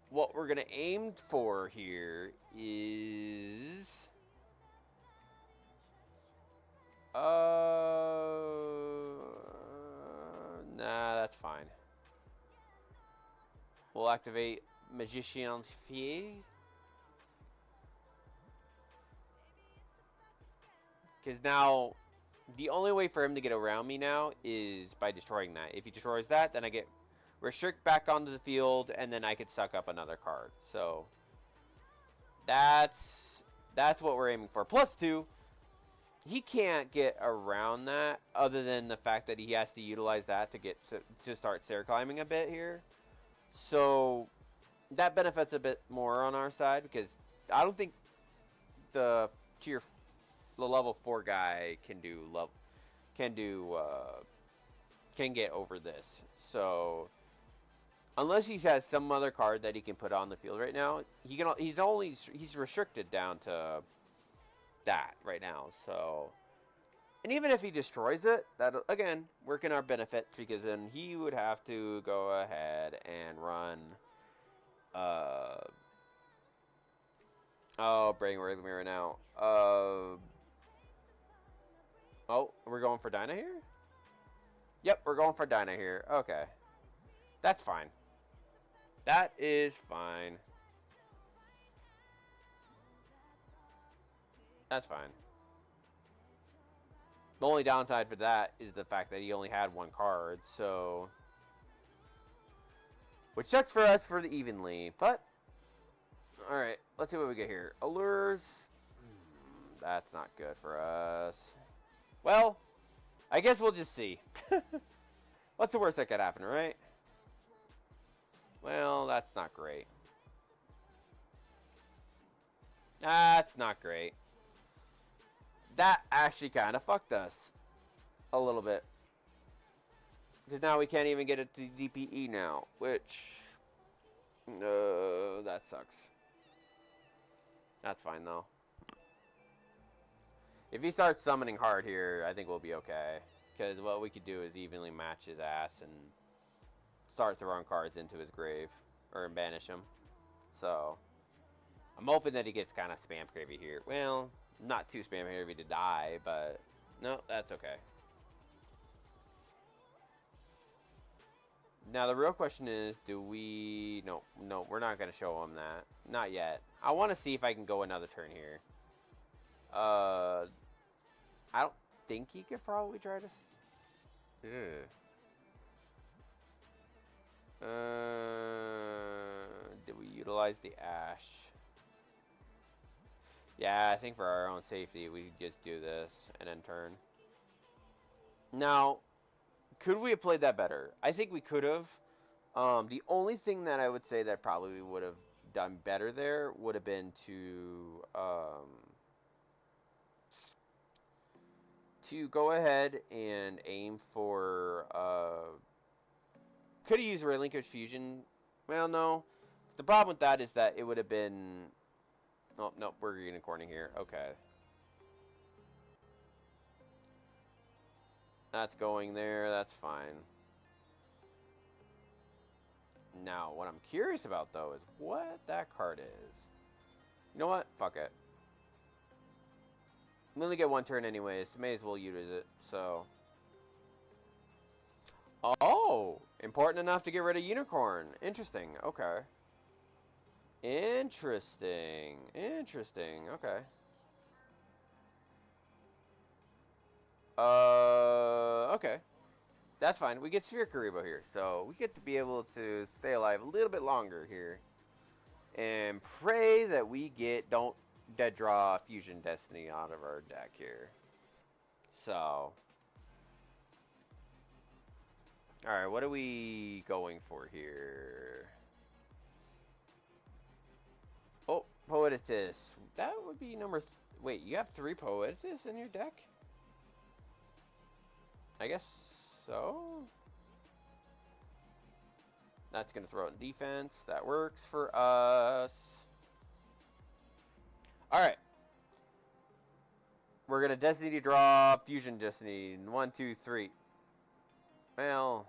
what we're gonna aim for here is nah, that's fine. We'll activate Magician Fie. Because now, the only way for him to get around me now is by destroying that. If he destroys that, then I get restrict back onto the field, and then I could suck up another card. So, that's what we're aiming for. +2, he can't get around that, other than the fact that he has to utilize that to start stair climbing a bit here. So, that benefits a bit more on our side, because I don't think the level 4 guy can get over this. So unless he has some other card that he can put on the field right now, he's restricted down to that right now. So, and even if he destroys it, that'll again work in our benefit, because then he would have to go ahead and run oh, Brain Mirror now. Oh, we're going for Dinah here? Yep, we're going for Dinah here. Okay. That's fine. That is fine. That's fine. The only downside for that is the fact that he only had one card, so... Which sucks for us for the evenly, but... Alright, let's see what we get here. Allures... That's not good for us. Well, I guess we'll just see. What's the worst that could happen, right? Well, that's not great. That's not great. That actually kind of fucked us a little bit. Because now we can't even get it to DPE now, which... that sucks. That's fine, though. If he starts summoning hard here, I think we'll be okay. Because what we could do is evenly match his ass and start throwing cards into his grave. Or banish him. So, I'm hoping that he gets kind of spam cravey here. Well, not too spam cravey to die, but no, that's okay. Now, the real question is, do we... No, we're not going to show him that. Not yet. I want to see if I can go another turn here. I don't think he could probably try to... Ugh. Did we utilize the ash? Yeah, I think for our own safety, we just do this and then turn. Now, could we have played that better? I think we could have. The only thing that I would say that probably would have done better there would have been to go ahead and aim for could have used Relinquished Fusion. Well, no. The problem with that is that it would have been. Oh no, we're unicorning here. Okay, that's going there. That's fine. Now, what I'm curious about though is what that card is. You know what? Fuck it. We only get one turn anyways. So may as well use it. So. Oh, important enough to get rid of Unicorn. Interesting. Okay. Interesting. Interesting. Okay. Okay. That's fine. We get Sphere Karibo here, so we get to be able to stay alive a little bit longer here. And pray that we don't dead draw Fusion Destiny out of our deck here. So. Alright, what are we going for here? Oh, Poetitus. That would be number... Wait, you have 3 Poetitus in your deck? I guess so? That's going to throw it in defense. That works for us. Alright. We're going to Destiny draw Fusion Destiny. 1, 2, 3. Well...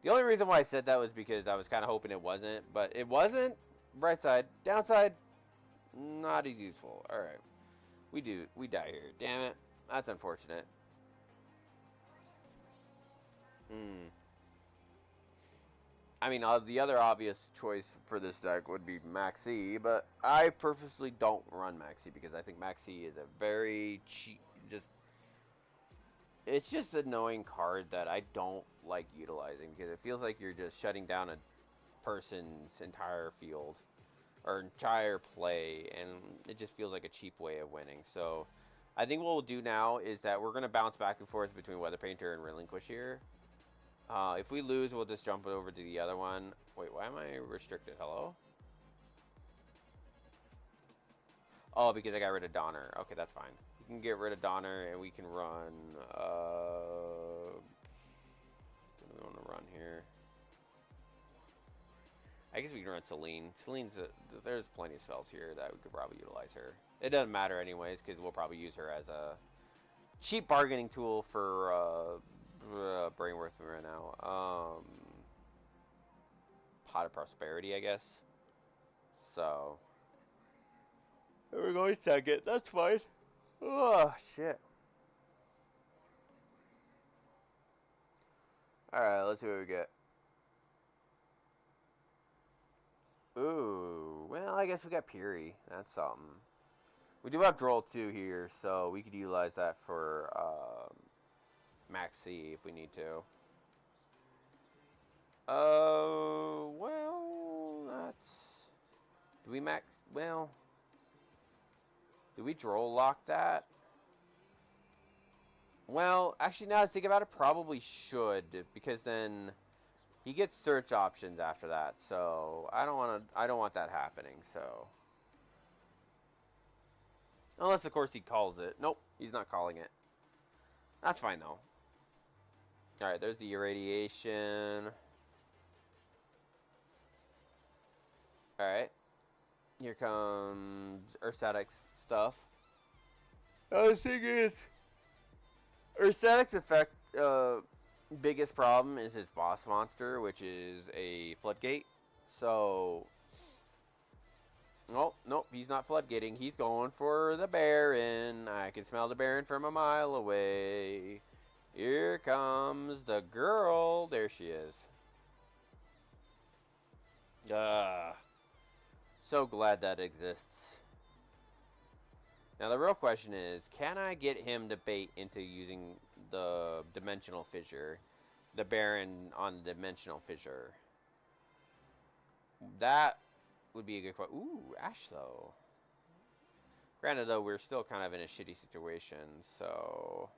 The only reason why I said that was because I was kind of hoping it wasn't. But it wasn't. Bright side. Downside. Not as useful. Alright. We die here. Damn it. That's unfortunate. I mean, the other obvious choice for this deck would be Maxi, but I purposely don't run Maxi because I think Maxi is a very cheap, it's just an annoying card that I don't like utilizing because it feels like you're just shutting down a person's entire field or entire play, and it just feels like a cheap way of winning. So I think what we'll do now is that we're going to bounce back and forth between Weather Painter and Relinquish here. If we lose, we'll just jump over to the other one. Wait, why am I restricted? Hello? Oh, because I got rid of Donner. Okay, that's fine. We can get rid of Donner, and we can run... what do we want to run here? I guess we can run Celine. Celine's... there's plenty of spells here that we could probably utilize her. It doesn't matter anyways, because we'll probably use her as a cheap bargaining tool for... Brainworth right now. Pot of Prosperity, I guess. So... we're going second. That's fine. Oh, shit. Alright, let's see what we get. Ooh, well, I guess we got Piri. That's something. We do have Droll 2 here, so we could utilize that for Maxi if we need to. Well, that's... Do we max... Well... Do we Droll lock that? Well, actually, now that I think about it, probably should, because then he gets search options after that. So I don't want that happening. So unless, of course, he calls it. Nope, he's not calling it. That's fine though. All right, there's the irradiation. All right, here comes Urstatic's stuff. The thing is, Urstatic's effect, biggest problem is his boss monster, which is a Floodgate. So, nope, he's not floodgating. He's going for the Baron. I can smell the Baron from a mile away. Here comes the girl. There she is. So glad that exists. Now the real question is, can I get him to bait into using the Dimensional Fissure? the Baron on the Dimensional Fissure. That would be a good question. Ooh, Ash though. Granted though, we're still kind of in a shitty situation, so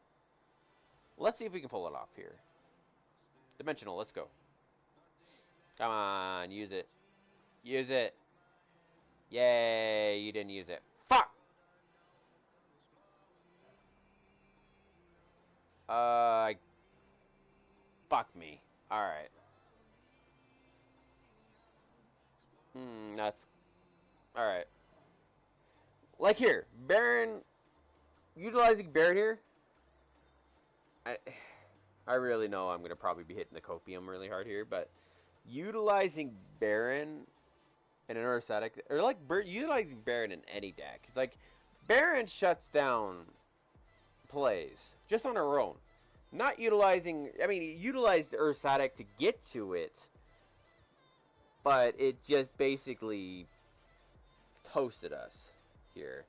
let's see if we can pull it off here. Dimensional, let's go. Come on, use it. Use it. Yay, you didn't use it. Fuck! Fuck me. Alright. That's... Alright. Like here, Baron... Utilizing Baron here... I really know I'm going to probably be hitting the Copium really hard here, but... Utilizing Baron... in an Ursatic... Or like, utilizing Baron in any deck. It's like, Baron shuts down plays. Just on her own. Not utilizing... I mean, it utilized Ursatic to get to it. But it just basically toasted us here.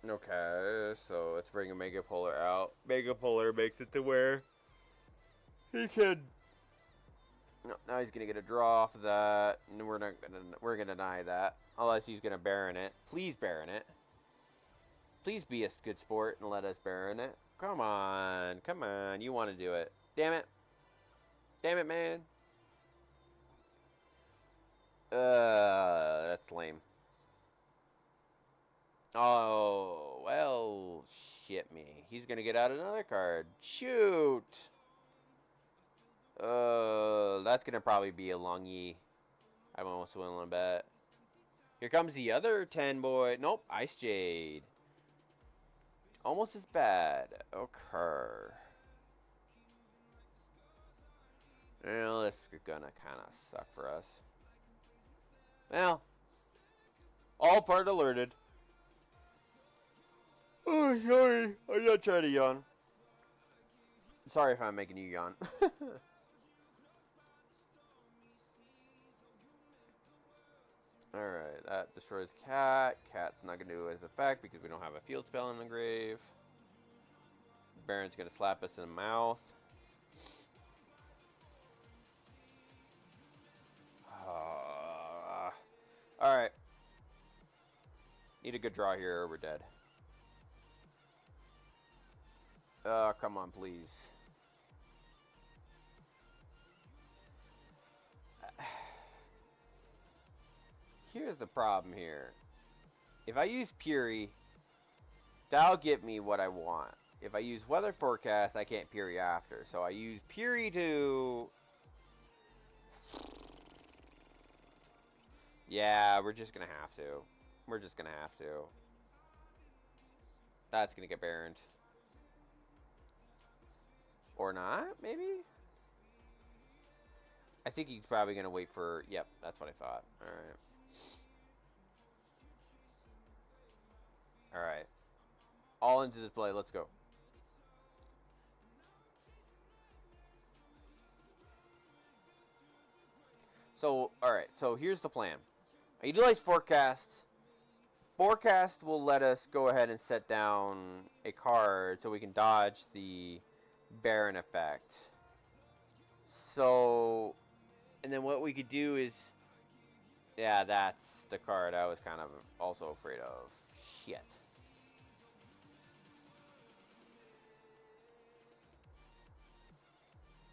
Okay, so let's bring a Mega Polar out. Mega Polar makes it to where he can... No, now he's gonna get a draw off of that, and we're gonna deny that. Unless he's gonna Baron it. Please Baron it. Please be a good sport and let us Baron it. Come on, come on, you want to do it. Damn it. Damn it, man. That's lame. Oh, well, shit me. He's gonna get out another card. Shoot. That's gonna probably be a Longy. I'm almost willing to bet. Here comes the other 10 boy. Nope, Ice Jade. Almost as bad. Okay. Well, this is gonna kind of suck for us. Well, all part alerted. Oh, sorry. I'm not trying to yawn. Sorry if I'm making you yawn. Alright, that destroys Cat. Cat's not going to do his effect because we don't have a field spell in the grave. Baron's going to slap us in the mouth. Alright. Need a good draw here or we're dead. Come on, please. Here's the problem here. If I use Puri, that'll get me what I want. If I use Weather Forecast, I can't Puri after. So I use Puri to... Yeah, we're just gonna have to. We're just gonna have to. That's gonna get Baroned. Or not, maybe? I think he's probably gonna wait for... Yep, that's what I thought. Alright. Alright. All into this play. Let's go. So, alright. So, here's the plan. I utilize Forecast. Forecast will let us go ahead and set down a card so we can dodge the Baron effect. So, and then what we could do is... Yeah, that's the card I was kind of also afraid of. Shit.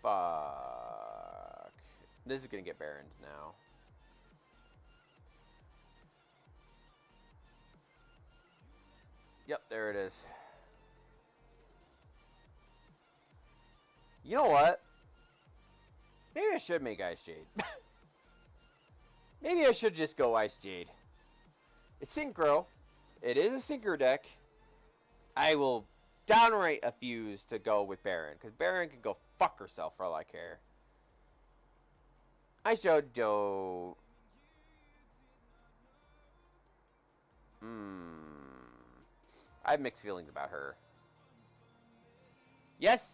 Fuck. This is gonna get Baroned now. Yep, there it is. You know what? Maybe I should make Ice Jade. Maybe I should just go Ice Jade. It's Synchro. It is a Synchro deck. I will downright refuse to go with Baron, because Baron can go fuck herself for all I care. I showed Joe. I have mixed feelings about her. Yes,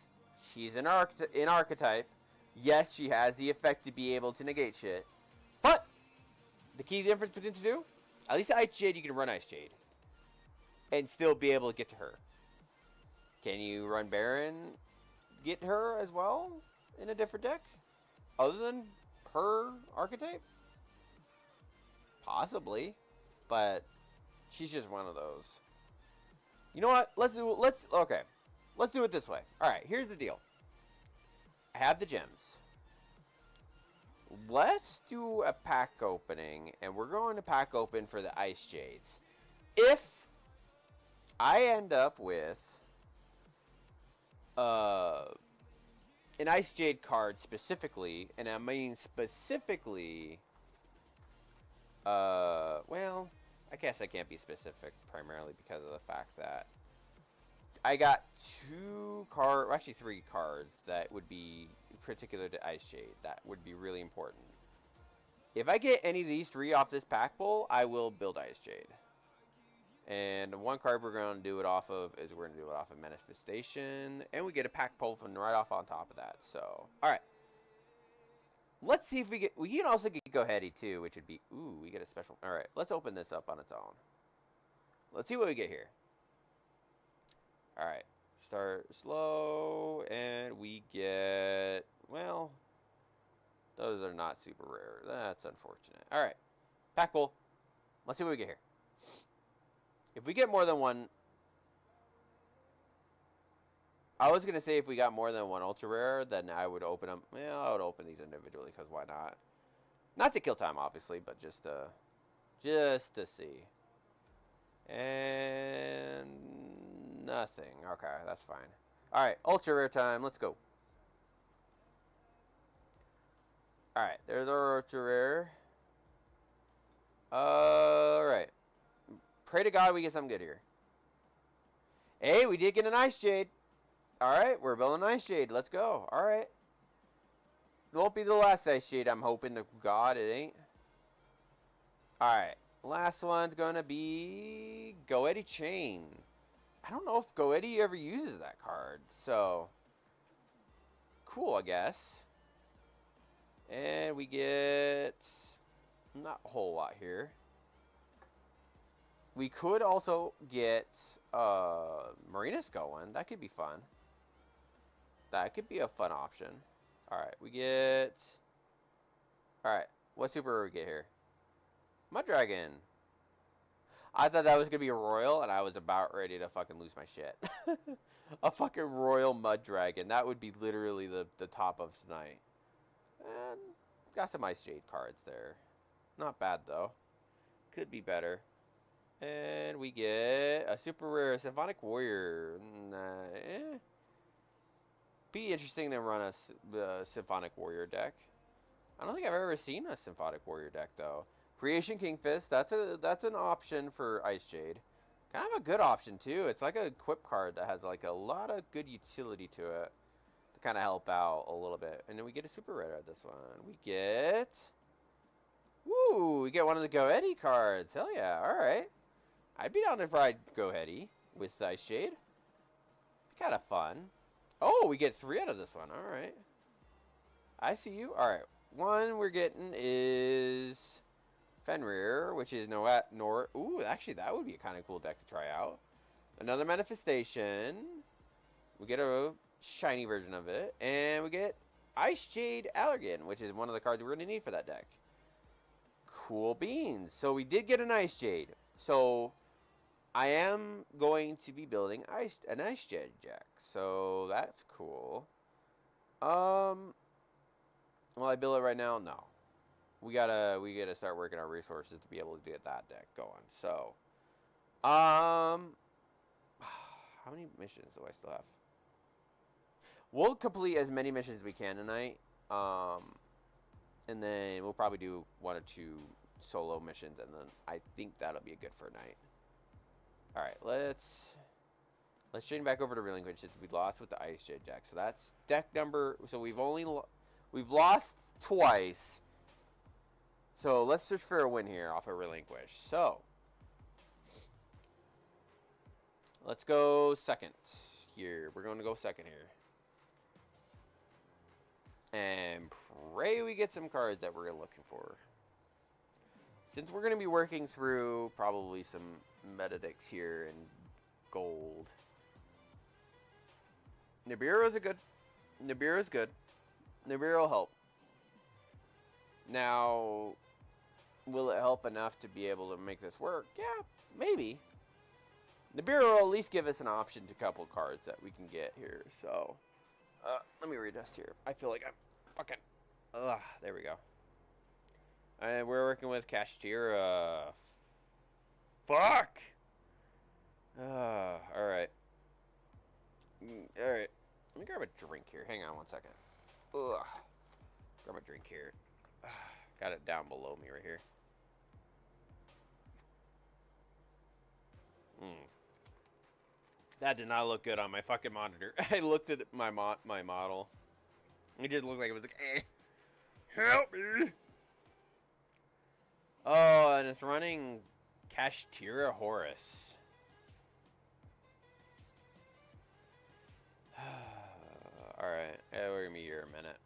she's an archetype. Yes, she has the effect to be able to negate shit. But the key difference between the two, at least Ice Jade, you can run Ice Jade. and still be able to get to her. Can you run Baron, get her as well in a different deck? Other than her archetype? Possibly. But she's just one of those. You know what? Let's do it this way. Alright, here's the deal. I have the gems. Let's do a pack opening, and we're going to pack open for the Ice Jades. If I end up with an Ice Jade card specifically, and I mean specifically, well, I guess I can't be specific primarily because of the fact that I got actually 3 cards that would be particular to Ice Jade that would be really important. If I get any of these 3 off this pack pull, I will build Ice Jade. And one card we're going to do it off of is we're going to do it off of Manifestation, and we get a pack pull from right off on top of that. So, all right. Let's see if we can also get Go Heady too, which would be, ooh, we get a special. All right, let's open this up on its own. Let's see what we get here. All right, start slow, and we get, well, those are not super rare. That's unfortunate. All right, pack pull. Let's see what we get here. If we get more than one, I was gonna say if we got more than one ultra rare, then I would open them. Well, I would open these individually because why not? Not to kill time, obviously, but just to see. And nothing. Okay, that's fine. All right, ultra rare time. Let's go. All right, there's our ultra rare. All right. Pray to God we get something good here. Hey, we did get an Ice Jade. Alright, we're building an Ice Jade. Let's go. Alright. It won't be the last Ice Jade, I'm hoping to God it ain't. Alright. Last one's gonna be Goetti Chain. I don't know if Goetti ever uses that card, so cool, I guess. And we get not a whole lot here. We could also get Marinas going. That could be fun. That could be a fun option. Alright, we get... Alright, what super rare we get here? Mud Dragon. I thought that was going to be a Royal, and I was about ready to fucking lose my shit. A fucking Royal Mud Dragon. That would be literally the top of tonight. And got some Ice Jade cards there. Not bad, though. Could be better. And we get a super rare Symphonic Warrior. Be interesting to run a Symphonic Warrior deck. I don't think I've ever seen a Symphonic Warrior deck though. Creation Kingfist, that's an option for Ice Jade. Kind of a good option too. It's like a equip card that has like a lot of good utility to it to kind of help out a little bit. And then we get a super rare at this one. We get, woo, we get one of the Goetti cards. Hell yeah! All right. I'd be down if I'd Goetti with Ice Jade. Be kind of fun. Oh, we get 3 out of this one. All right. I see you. All right. One we're getting is Fenrir, which is Ooh, actually, that would be a kind of cool deck to try out. Another Manifestation. We get a shiny version of it. And we get Ice Jade Allergan, which is one of the cards we're going to need for that deck. Cool beans. So we did get an Ice Jade. So I am going to be building an Ice Jade deck. So that's cool. Will I build it right now? No. We gotta start working our resources to be able to get that deck going. So, how many missions do I still have? We'll complete as many missions as we can tonight. And then we'll probably do 1 or 2 solo missions, and then I think that'll be a good for a night. All right, let's change back over to Reliquished since we lost with the Ice Jade deck. So that's deck number. So we've lost twice. So let's search for a win here off of Relinquish. So let's go second here. We're going to go second here. And pray we get some cards that we're looking for. Since we're going to be working through probably some meta decks here and gold. Nibiru is a good. Nibiru is good. Nibiru will help. Now, will it help enough to be able to make this work? Yeah, maybe. Nibiru will at least give us an option to couple cards that we can get here. So, let me redust here. I feel like I'm fucking. Ugh, there we go. And we're working with Kashtira. Fuck! Alright. Alright. Let me grab a drink here. Hang on one second. Ugh. Grab a drink here. Got it down below me right here. That did not look good on my fucking monitor. I looked at my model. It just looked like it was like, eh. Help me! Oh, and it's running Kashtira Horus. Alright, we're gonna be here a minute.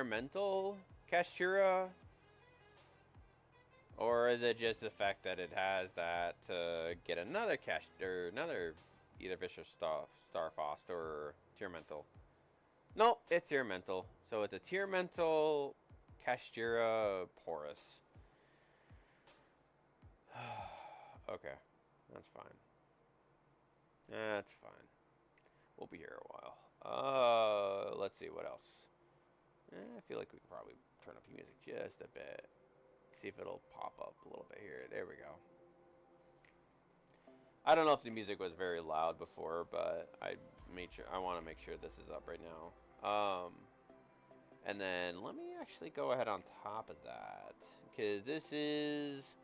Mental Kashtira? Or is it just the fact that it has that to get another another either Vicious Starfrost or Mental? No, it's Mental. So it's a Mental Kashtira Horus. Okay, that's fine. That's fine. We'll be here a while. Let's see what else. I feel like we can probably turn up the music just a bit. See if it'll pop up a little bit here. There we go. I don't know if the music was very loud before, but I want to make sure this is up right now. And then let me actually go ahead on top of that, because this is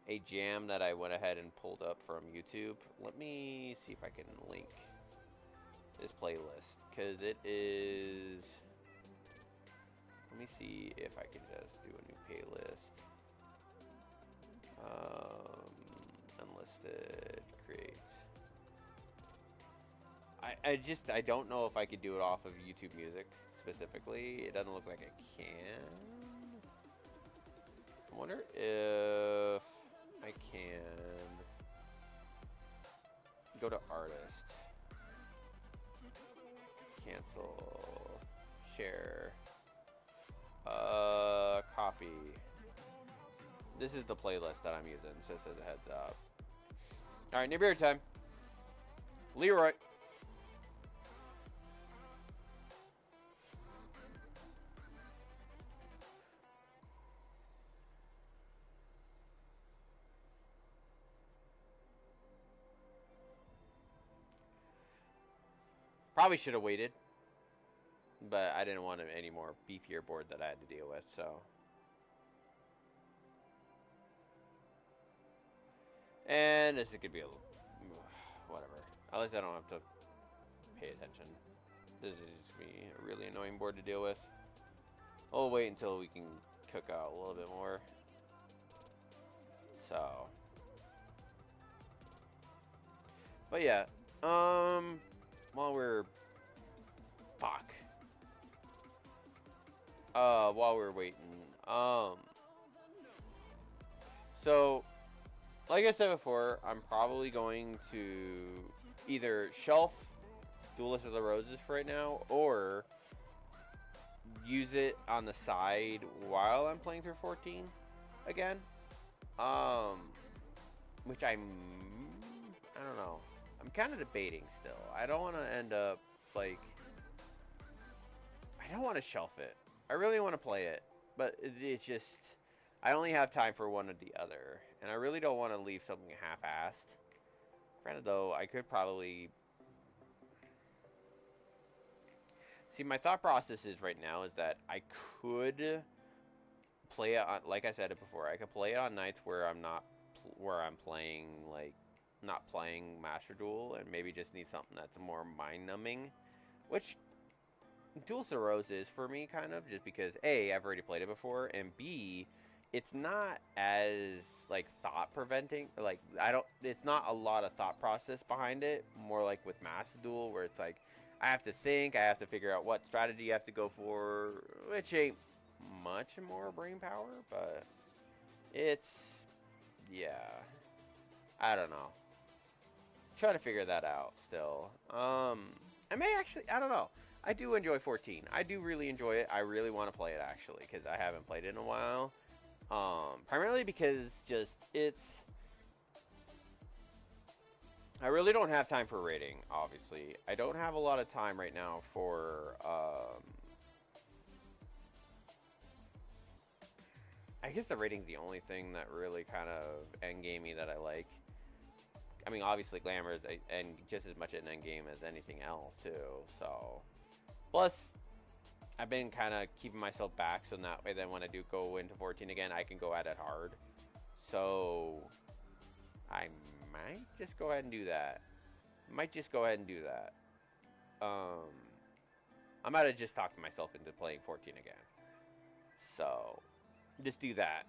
a jam that I went ahead and pulled up from YouTube. Let me see if I can link this playlist, because it is. Let me see if I can just do a new playlist. Unlisted, create. I don't know if I could do it off of YouTube Music specifically. It doesn't look like I can. I wonder if I can go to artist, cancel, share, copy. This is the playlist that I'm using, so just as a heads up. Alright, Nibiru time. Leroy. Probably should have waited, but I didn't want any more beefier board that I had to deal with, so. And this could be a whatever. At least I don't have to pay attention. This is just me a really annoying board to deal with. I'll wait until we can cook out a little bit more. So. But yeah, while we're while we're waiting, so like I said before, I'm probably going to either shelf Duelist of the Roses for right now, or use it on the side while I'm playing through 14 again. Which I don't know. I'm kind of debating still. I don't want to end up like, I don't want to shelf it. I really want to play it, but it's just, I only have time for one or the other, and I really don't want to leave something half-assed. Granted though, I could probably, see, my thought process is right now is that I could play it on, like I said it before, I could play it on nights where I'm not, where I'm playing like, not playing Master Duel, and maybe just need something that's more mind-numbing, which Duel of the Rose is for me, kind of, just because A, I've already played it before, and B, it's not as like thought-preventing. Like it's not a lot of thought process behind it. More like with Master Duel, where it's like I have to think, I have to figure out what strategy I have to go for, which ain't much more brain power, but it's, yeah. I don't know. Trying to figure that out still. I may actually, I don't know. I do enjoy 14. I do really enjoy it. I really want to play it actually because I haven't played it in a while. Primarily because just it's. I really don't have time for raiding. Obviously, I don't have a lot of time right now for. I guess the rating's the only thing that really kind of endgamey that I like. I mean, obviously, glamour is and just as much an endgame as anything else too. So, plus, I've been kind of keeping myself back so that way then when I do go into 14 again, I can go at it hard. So, I might just go ahead and do that. Might just go ahead and do that. I might have just talked myself into playing 14 again. So, just do that.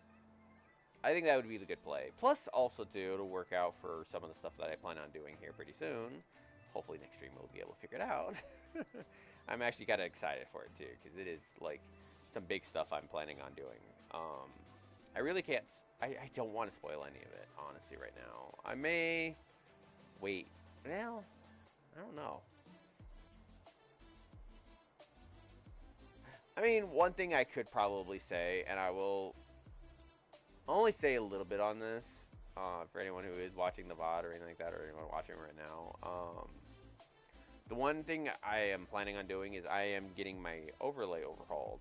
I think that would be the good play. Plus, also, too, it'll work out for some of the stuff that I plan on doing here pretty soon. Hopefully, next stream we'll be able to figure it out. I'm actually kind of excited for it, too, because it is, like, some big stuff I'm planning on doing. I really can't... I don't want to spoil any of it, honestly, right now. I may... Wait. Well, I don't know. I mean, one thing I could probably say, and I will only say a little bit on this, for anyone who is watching the VOD or anything like that, or anyone watching right now. The one thing I am planning on doing is I am getting my overlay overhauled.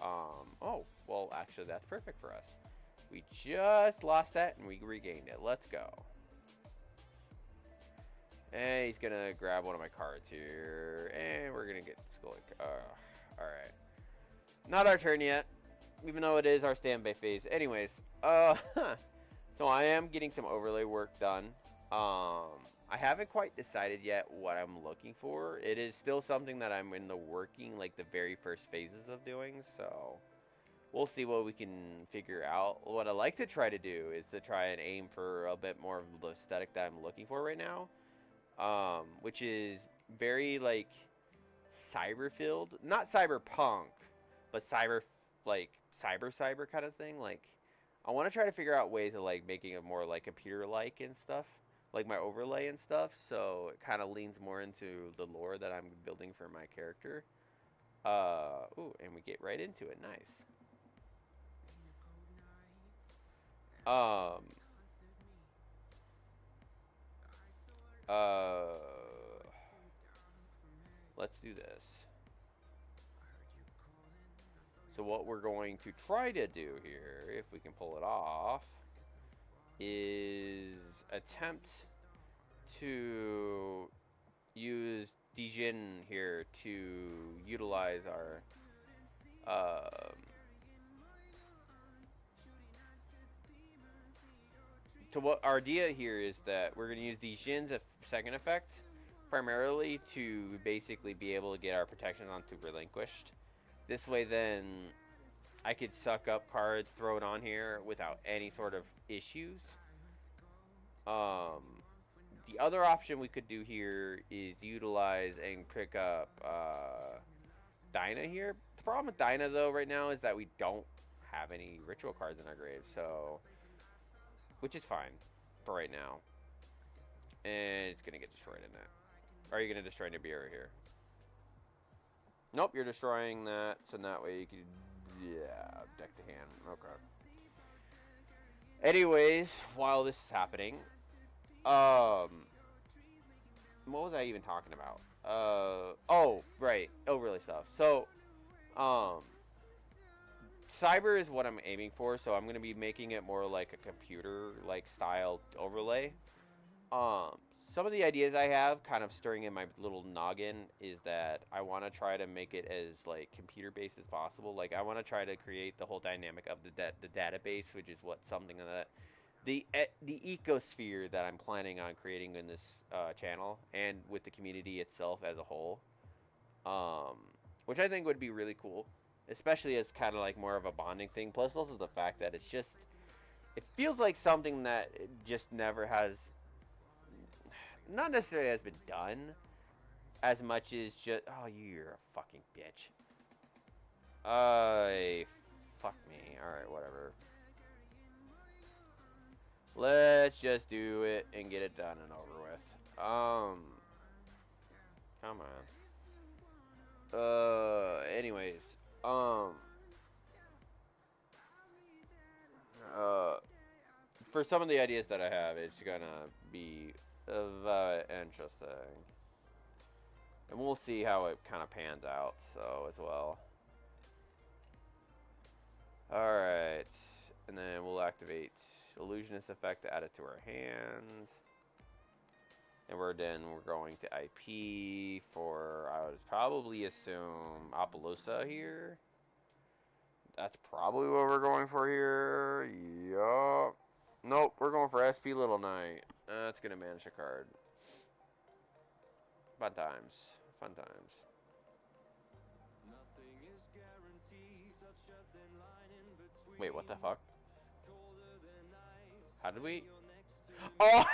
Oh, well, actually, that's perfect for us. We just lost that, and we regained it. Let's go. And he's going to grab one of my cards here, and we're going to get Skull. Alright. Not our turn yet, even though it is our standby phase. Anyways, so I am getting some overlay work done. I haven't quite decided yet what I'm looking for. It is still something that I'm in the working, like the very first phases of doing, so we'll see what we can figure out. What I like to try to do is to try and aim for a bit more of the aesthetic that I'm looking for right now, which is very, like, cyber-filled. Not cyberpunk, but cyber kind of thing. Like, I want to try to figure out ways of, like, making it more, like, computer-like and stuff. Like, my overlay and stuff. So, it kind of leans more into the lore that I'm building for my character. Ooh, and we get right into it. Nice. Let's do this. So what we're going to try to do here, if we can pull it off, is attempt to use Dijin here to utilize our so what our idea here is that we're going to use Dijin's second effect primarily to basically be able to get our protection onto Relinquished. This way then I could suck up cards, throw it on here without any sort of issues. The other option we could do here is utilize and pick up Dinah here. The problem with Dinah though right now is that we don't have any ritual cards in our grave, so which is fine for right now. And it's gonna get destroyed in that. Are you gonna destroy Nibiru here? Nope, you're destroying that, so that way you can, yeah, deck the hand. Okay. Anyways, while this is happening, what was I even talking about? Oh, right, overlay stuff. So, cyber is what I'm aiming for, so I'm gonna be making it more like a computer-like style overlay. Some of the ideas I have kind of stirring in my little noggin is that I want to try to make it as like computer-based as possible. Like I want to try to create the whole dynamic of the database, which is what something that the ecosphere that I'm planning on creating in this channel and with the community itself as a whole, which I think would be really cool, especially as kind of like more of a bonding thing. Plus also the fact that it's just, it feels like something that just never has, not necessarily has been done as much as just, oh, you're a fucking bitch. Fuck me. Alright, whatever. Let's just do it and get it done and over with. Come on. Anyways, uh, for some of the ideas that I have, it's gonna be interesting, and we'll see how it kind of pans out. So as well. All right, and then we'll activate illusionist effect to add it to our hands. And we're going to IP for, I would probably assume, Apollousa here. That's probably what we're going for here. Yup. Nope, we're going for SP Little Knight. That's going to manage a card. Fun times. Fun times. Wait, what the fuck? How did we... Oh!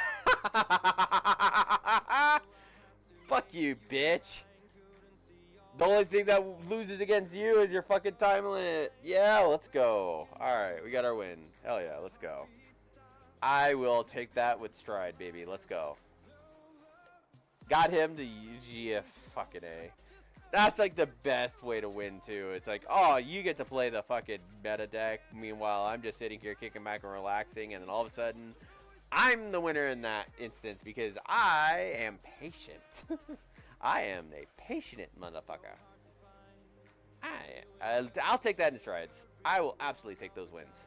Fuck you, bitch. The only thing that loses against you is your fucking time limit. Yeah, let's go. Alright, we got our win. Hell yeah, let's go. I will take that with stride, baby. Let's go. Got him to UGF fucking A. That's like the best way to win, too. It's like, oh, you get to play the fucking meta deck. Meanwhile, I'm just sitting here kicking back and relaxing. And then all of a sudden, I'm the winner in that instance because I am patient. I am a patient motherfucker. I'll take that in strides. I will absolutely take those wins.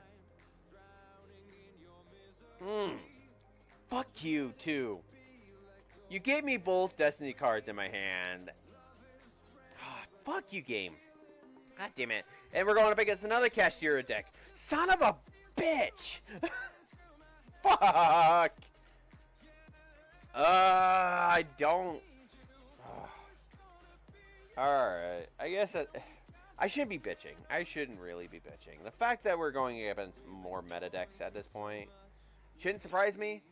Fuck you, too. You gave me both Destiny cards in my hand. Fuck you, game. God damn it. And we're going up against another Cashier deck. Son of a bitch! Fuck! I don't... Alright. I guess I should be bitching. I shouldn't really be bitching. The fact that we're going against more meta decks at this point shouldn't surprise me.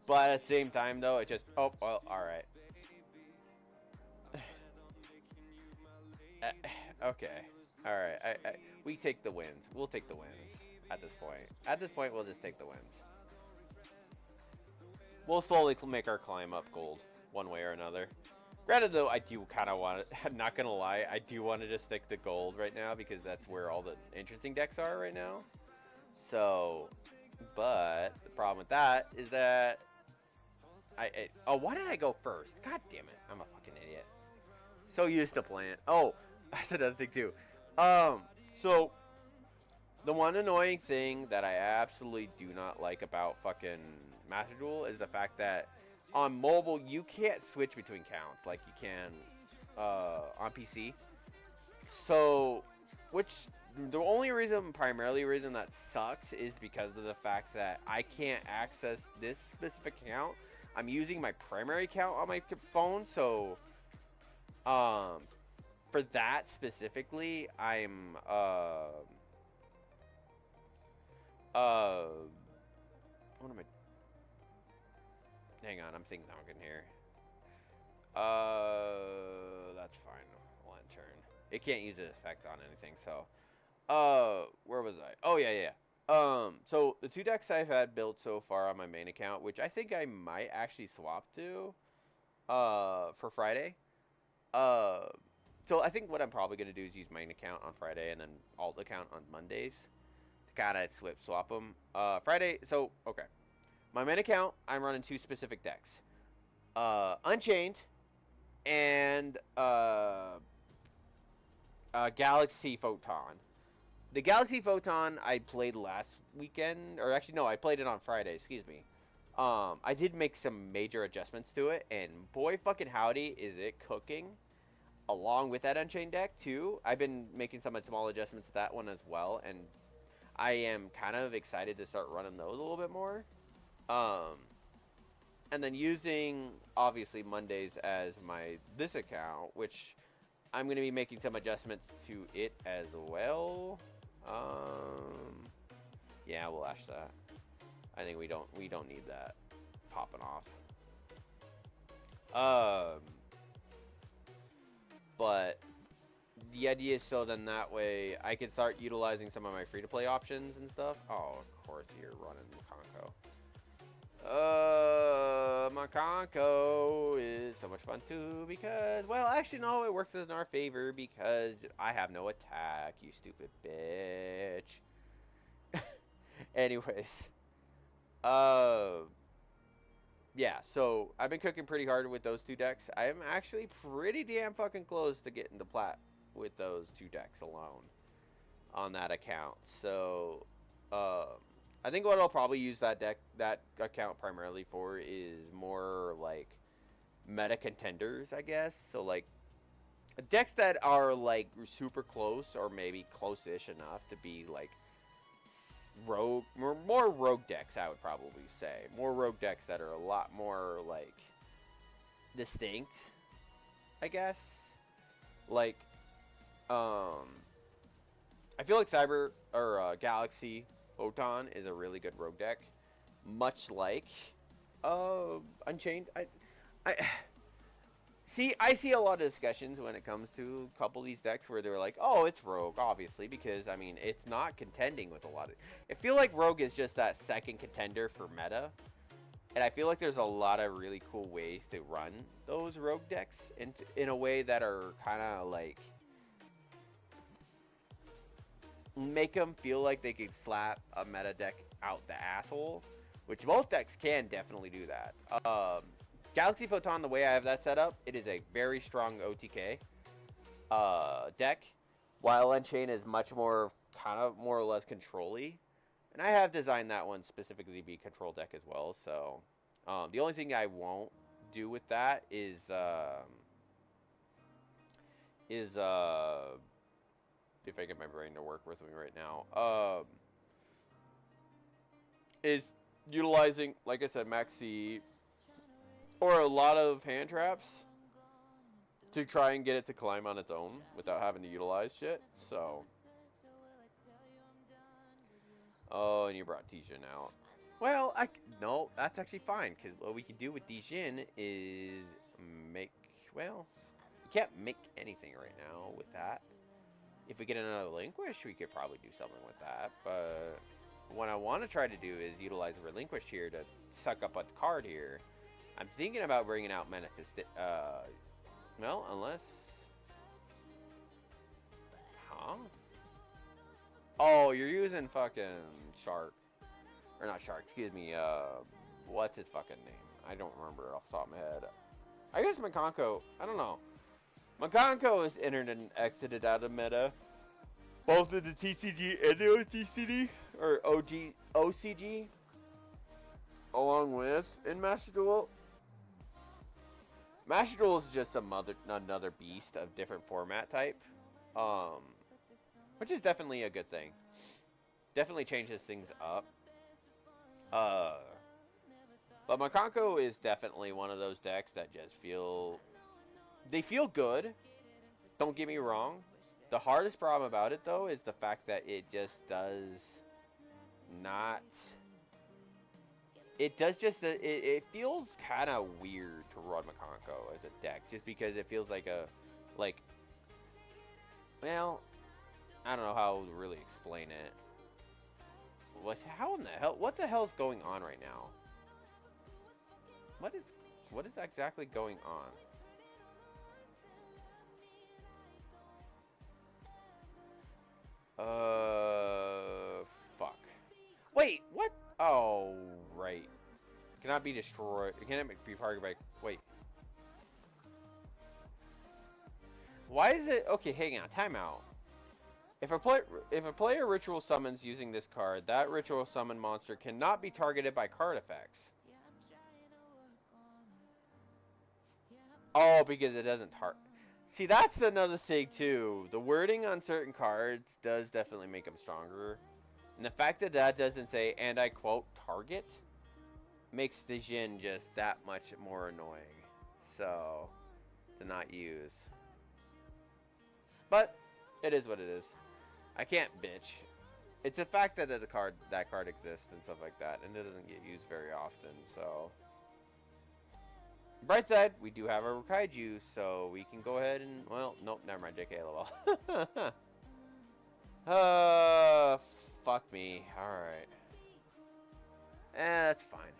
But at the same time, though, it just... Oh, well, alright. Okay. Alright. We take the wins. We'll take the wins at this point. At this point, we'll just take the wins. We'll slowly make our climb up gold, one way or another. Granted, though, I do kind of want to... I'm not going to lie. I do want to just stick to gold right now because that's where all the interesting decks are right now. So... But the problem with that is that... Oh, why did I go first? God damn it. I'm a fucking idiot. So used to playing. Oh, that's another thing too. So the one annoying thing that I absolutely do not like about fucking Master Duel is the fact that on mobile you can't switch between counts like you can on PC. So, which the only reason, primarily reason that sucks is because of the fact that I can't access this specific account. I'm using my primary account on my phone, so for that specifically, I'm what am I? Hang on, I'm thinking something here. That's fine. Lantern. It can't use an effect on anything, so. Where was I? Oh yeah. So the two decks I've had built so far on my main account, which I think I might actually swap to, for Friday. So I think what I'm probably gonna do is use main account on Friday and then alt account on Mondays to kind of swap them. Friday. So okay, my main account I'm running two specific decks, Unchained and Galaxy Photon. The Galaxy Photon I played last weekend, or actually no, I played it on Friday. Excuse me. I did make some major adjustments to it, and boy fucking howdy is it cooking. Along with that Unchained deck too, I've been making some small adjustments to that one as well, and I am kind of excited to start running those a little bit more. And then using obviously Mondays as this account, which I'm going to be making some adjustments to it as well. Yeah, we'll ash that. I think we don't need that popping off. But the idea is so then that way I can start utilizing some of my free-to-play options and stuff. Oh 4th year running Makonko. Makonko is so much fun too because, well, actually no, it works in our favor because I have no attack, you stupid bitch. Anyways, uh, yeah, so I've been cooking pretty hard with those 2 decks. I'm actually pretty damn fucking close to getting the plat with those 2 decks alone on that account. So, I think what I'll probably use that account primarily for is more like meta contenders, I guess. So like decks that are like super close or maybe close-ish enough to be like rogue, more rogue decks, I would probably say. More rogue decks that are a lot more like distinct, I guess. Like, I feel like Cyber or Galaxy Photon is a really good rogue deck, much like Unchained. I I see a lot of discussions when it comes to a couple of these decks where they're like, oh, it's rogue, obviously, because I mean it's not contending with a lot of. I feel like rogue is just that second contender for meta, and I feel like there's a lot of really cool ways to run those rogue decks in a way that are kind of like make them feel like they could slap a meta deck out the asshole, which most decks can definitely do that. Galaxy Photon, the way I have that set up, it is a very strong OTK deck, while Unchained is much more, kind of more or less control-y. And I have designed that one specifically to be a control deck as well, so the only thing I won't do with that is if I get my brain to work with me right now, is utilizing, like I said, Maxi or a lot of hand traps to try and get it to climb on its own without having to utilize shit. So, oh, and you brought Dijin out. Well, no, that's actually fine, because what we can do with Dijin is make, well, we can't make anything right now with that. If we get another Relinquish, we could probably do something with that, but what I want to try to do is utilize the Relinquish here to suck up a card here. I'm thinking about bringing out Manifest, well, unless, huh? Oh, you're using fucking Shark. Or not Shark, excuse me, what's his fucking name? I don't remember off the top of my head. I guess Makonko, I don't know. Makonko is entered and exited out of meta. Both in the TCG and the OTCG, or OCG, along with in Master Duel. Master Duel is just another beast of different format type, which is definitely a good thing. Definitely changes things up. But Makonko is definitely one of those decks that just they feel good. Don't get me wrong. The hardest problem about it though is the fact that it just does not. It feels kind of weird to run Makonko as a deck, just because it feels like well, I don't know how to really explain it. What the hell is going on right now? What is exactly going on? Fuck. Wait, what? Oh, right. Cannot be destroyed. It cannot be targeted by. Wait. Why is it? Okay, hang on. Timeout. If a player ritual summons using this card, that ritual summon monster cannot be targeted by card effects. Oh, because it doesn't See, that's another thing too. The wording on certain cards does definitely make them stronger. And the fact that that doesn't say, and I quote, target, makes the Jin just that much more annoying. So, to not use. But, it is what it is. I can't bitch. It's the fact that that card exists and stuff like that, and it doesn't get used very often, so. Bright side, we do have our Kaiju, so we can go ahead and, well, nope, never mind, JK, lol. Fuck me, alright. That's fine.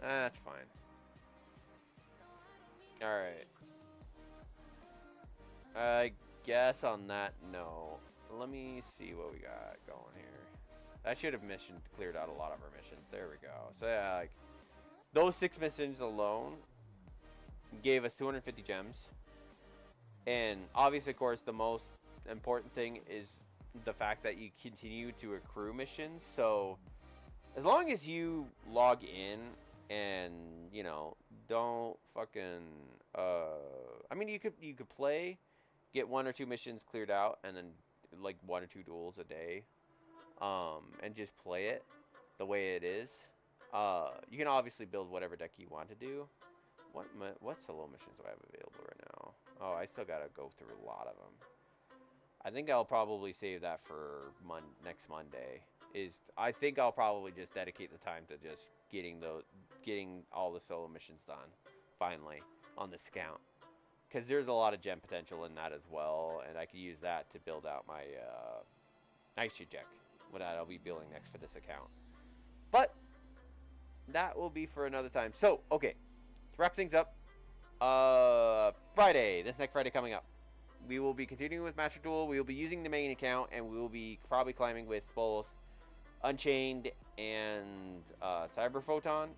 That's fine. Alright. I guess on that note, let me see what we got going here. I should have cleared out a lot of our missions. There we go. So yeah, like those 6 missions alone gave us 250 gems. And obviously, of course, the most important thing is the fact that you continue to accrue missions. So as long as you log in and, you know, don't fucking I mean, you could play, get 1 or 2 missions cleared out, and then like 1 or 2 duels a day, and just play it the way it is. You can obviously build whatever deck you want to do. What solo missions do I have available right now? Oh, I still gotta go through a lot of them. I think I'll probably save that for next Monday. I think I'll probably just dedicate the time to just getting all the solo missions done finally on the scout, because there's a lot of gem potential in that as well, and I could use that to build out my ice deck. What I'll be building next for this account. But that will be for another time. So okay, to wrap things up, Friday, this next Friday coming up, we will be continuing with Master Duel. We will be using the main account, and we will be probably climbing with both Unchained and Cyber Photon,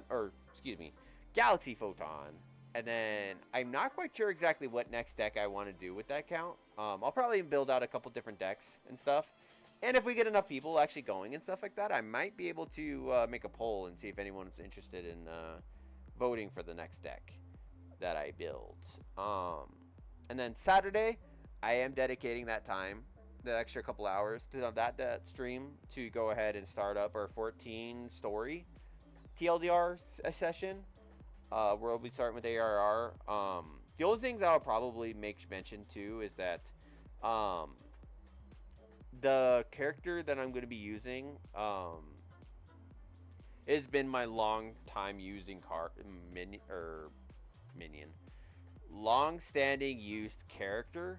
or excuse me, Galaxy Photon. And then I'm not quite sure exactly what next deck I want to do with that account. I'll probably build out a couple different decks and stuff. And if we get enough people actually going and stuff like that, I might be able to make a poll and see if anyone's interested in voting for the next deck that I build. And then Saturday, I am dedicating that time, the extra couple hours to that stream to go ahead and start up our 14 story TLDR session. Where we'll be starting with ARR. The only things I'll probably make mention too is that the character that I'm going to be using has been my long time using minion, long-standing used character.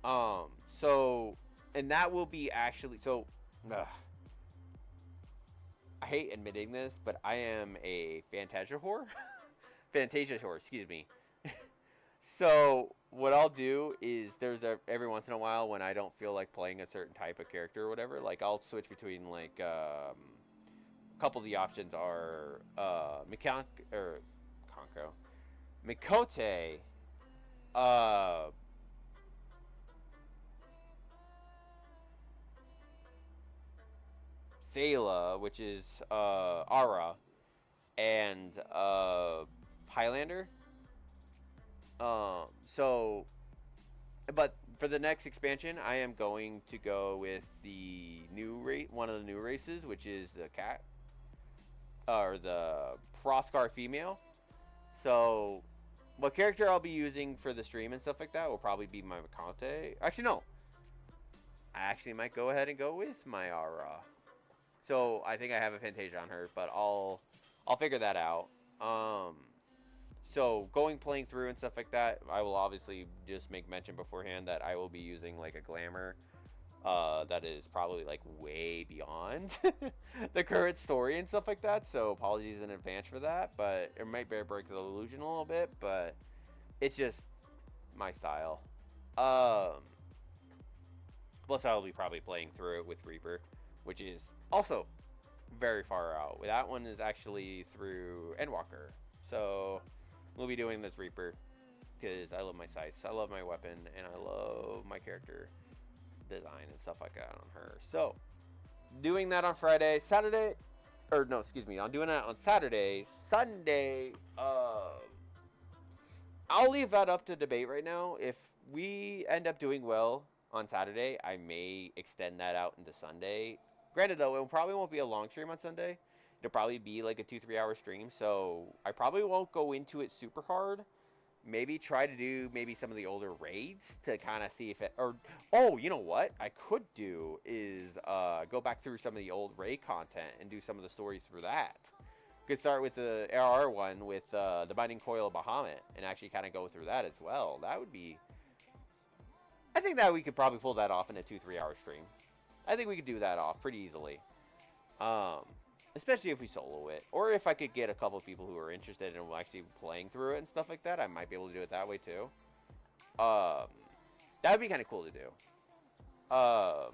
So, and that will be actually I hate admitting this, but I am a Fantasia whore. Fantasia whore, excuse me. So what I'll do is every once in a while when I don't feel like playing a certain type of character or whatever, like I'll switch between like a couple of the options are Conco, Mikote, Sayla, which is Ara, and Highlander. So, but for the next expansion, I am going to go with the one of the new races, which is the cat, or the Frostgar female. So, what character I'll be using for the stream and stuff like that will probably be my Makante. Actually, no. I actually might go ahead and go with my Ara. So, I think I have a Fantasia on her, but I'll figure that out. So playing through and stuff like that, I will obviously just make mention beforehand that I will be using like a glamour that is probably like way beyond the current story and stuff like that. So apologies in advance for that, but it might break the illusion a little bit, but it's just my style. Plus I will be probably playing through it with Reaper, which is also very far out. That one is actually through Endwalker. So we'll be doing this Reaper because I love my size, I love my weapon, and I love my character design and stuff like that on her. So doing that on Friday, Saturday, or no, excuse me, I'm doing that on Saturday. Sunday, I'll leave that up to debate right now. If we end up doing well on Saturday, I may extend that out into Sunday. Granted though, it probably won't be a long stream on Sunday. It'll probably be like a 2-3 hour stream, so I probably won't go into it super hard. Maybe try to do some of the older raids to kind of see if it, or, oh, you know what I could do is go back through some of the old raid content and do some of the stories through that. Could start with the RR one with the Binding Coil of Bahamut and actually kind of go through that as well. That would be, I think that we could probably pull that off in a 2-3 hour stream. I think we could do that off pretty easily. especially if we solo it, or if I could get a couple of people who are interested in actually playing through it and stuff like that, I might be able to do it that way too. That would be kind of cool to do. I'll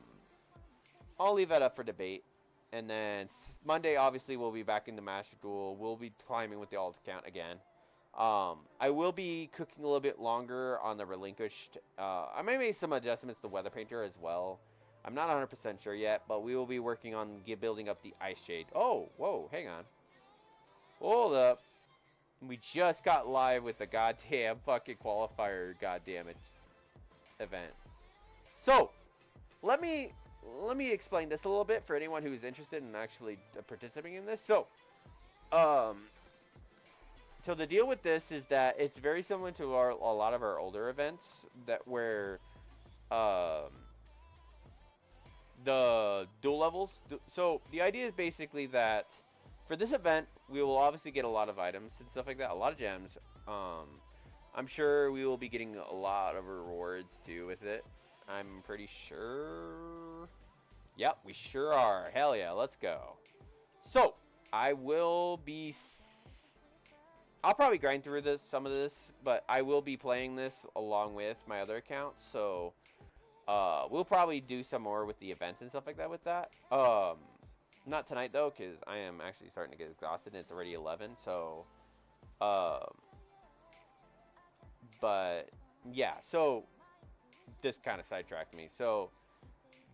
leave that up for debate. And then Monday, obviously, we'll be back in the Master Duel. We'll be climbing with the alt account again. I will be cooking a little bit longer on the Relinquished. I may make some adjustments to Weather Painter as well. I'm not 100% sure yet, but we will be working on building up the Ice Shade. Oh, whoa, hang on. Hold up. We just got live with the goddamn fucking qualifier goddamn event. So, let me explain this a little bit for anyone who's interested in actually participating in this. So, so the deal with this is that it's very similar to a lot of our older events that where the duel levels. So the idea is basically that for this event, we will obviously get a lot of items and stuff like that, a lot of gems. I'm sure we will be getting a lot of rewards too with it. I'm pretty sure. Yep, we sure are. Hell yeah, let's go. So, I'll probably grind through some of this, but I will be playing this along with my other accounts, so we'll probably do some more with the events and stuff like that with that. Not tonight though, because I am actually starting to get exhausted and it's already 11, so but yeah, so this kind of sidetracked me. So,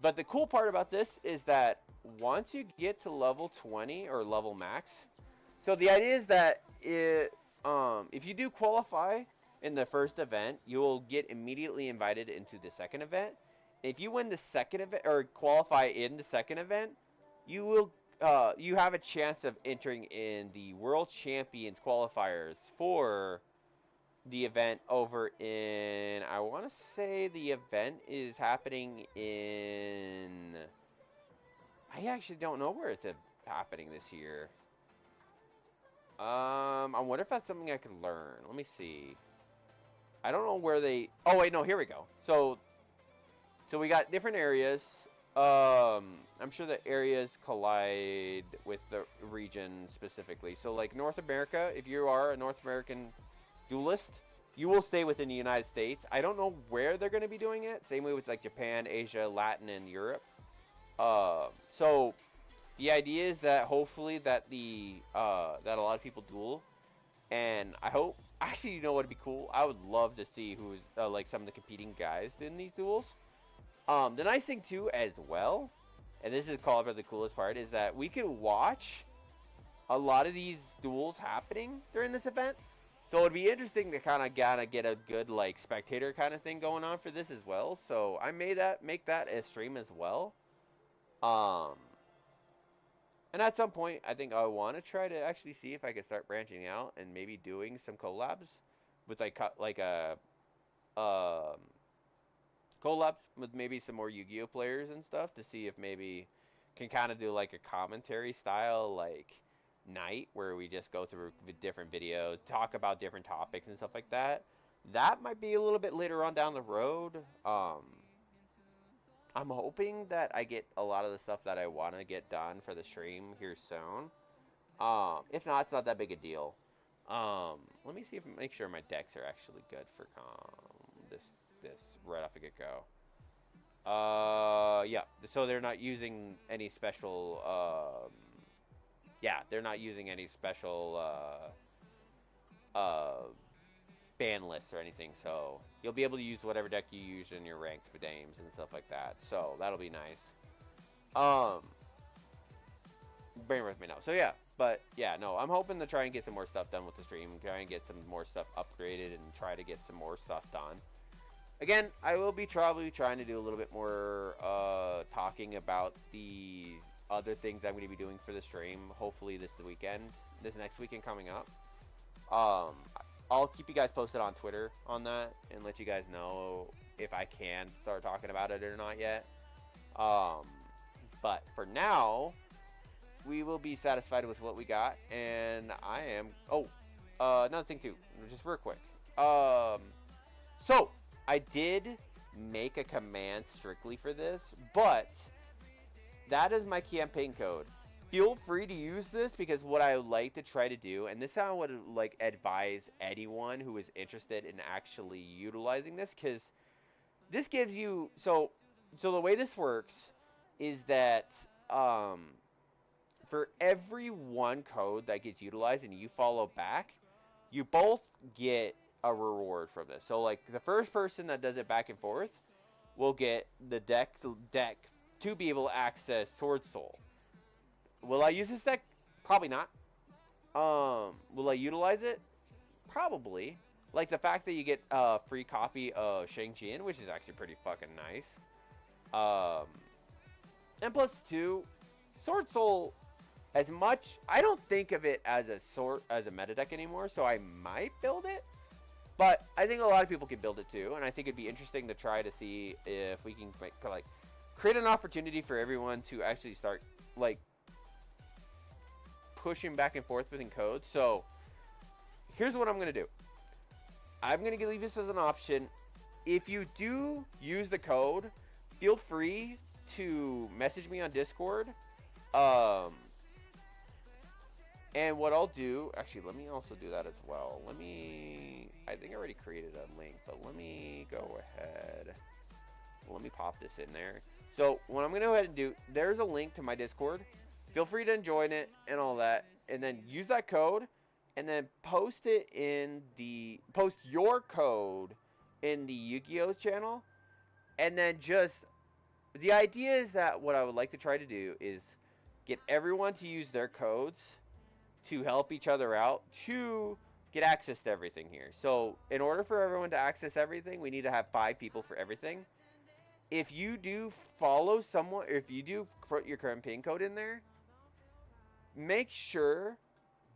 but the cool part about this is that once you get to level 20 or level max, so the idea is that if you do qualify in the first event, you will get immediately invited into the second event. If you win the second event or qualify in the second event, you will you have a chance of entering in the World Champions qualifiers for the event over in, I want to say the event is happening in, I actually don't know where it's happening this year. I wonder if that's something I can learn. Let me see. I don't know where they, oh wait, no, here we go. So we got different areas. I'm sure the areas collide with the region specifically. So like North America, if you are a North American duelist, you will stay within the United States. I don't know where they're going to be doing it. Same way with like Japan, Asia, Latin, and Europe. So the idea is that hopefully that that a lot of people duel, and I hope actually, you know what would be cool? I would love to see who's like some of the competing guys in these duels. The nice thing too as well, and this is probably the coolest part, is that we could watch a lot of these duels happening during this event. So it'd be interesting to kind of get a good like spectator kind of thing going on for this as well. So I made make that a stream as well. And at some point, I think I want to try to actually see if I could start branching out and maybe doing some collabs with like a collabs with maybe some more Yu-Gi-Oh players and stuff to see if maybe can kind of do like a commentary style like night where we just go through different videos, talk about different topics and stuff like that. That might be a little bit later on down the road. I'm hoping that I get a lot of the stuff that I want to get done for the stream here soon. If not, it's not that big a deal. Let me see if make sure my decks are actually good for this right off the get-go. Yeah, so they're not using any special, yeah, they're not using any special, ban lists or anything, so you'll be able to use whatever deck you use in your ranked games and stuff like that, so that'll be nice. Bear with me now. So yeah, but yeah, no, I'm hoping to try and get some more stuff done with the stream, try and get some more stuff upgraded and try to get some more stuff done. Again, I will be probably trying to do a little bit more talking about the other things I'm going to be doing for the stream, hopefully this next weekend coming up. I'll keep you guys posted on Twitter on that and let you guys know if I can start talking about it or not yet. But for now, we will be satisfied with what we got, and I am... Oh, another thing too, just real quick. So, I did make a command strictly for this, but that is my campaign code. feel free to use this, because what I like to try to do, and this is how I would like advise anyone who is interested in actually utilizing this, because this gives you so the way this works is that um, for every one code that gets utilized and you follow back, you both get a reward from this. So like the first person that does it back and forth will get the deck to be able to access Sword Soul. Will I use this deck? Probably not. Will I utilize it? Probably. Like the fact that you get a free copy of Shang Jin, which is actually pretty fucking nice. Um, and plus two, Sword Soul. As much, I don't think of it as a meta deck anymore, so I might build it. But I think a lot of people can build it too, and I think it'd be interesting to try to see if we can like create an opportunity for everyone to actually start like pushing back and forth within codes. So here's what I'm gonna do. I'm gonna leave this as an option. If you do use the code, feel free to message me on Discord. And what I'll do, actually, let me also do that as well. I think I already created a link, but let me go ahead. Let me pop this in there. So what I'm going to go ahead and do, there's a link to my Discord. Feel free to join it and all that. And then use that code and then post your code in the Yu-Gi-Oh channel. And then the idea is that what I would like to try to do is get everyone to use their codes to help each other out to get access to everything here. So in order for everyone to access everything, we need to have 5 people for everything. If you do follow someone, or if you do put your current pin code in there, make sure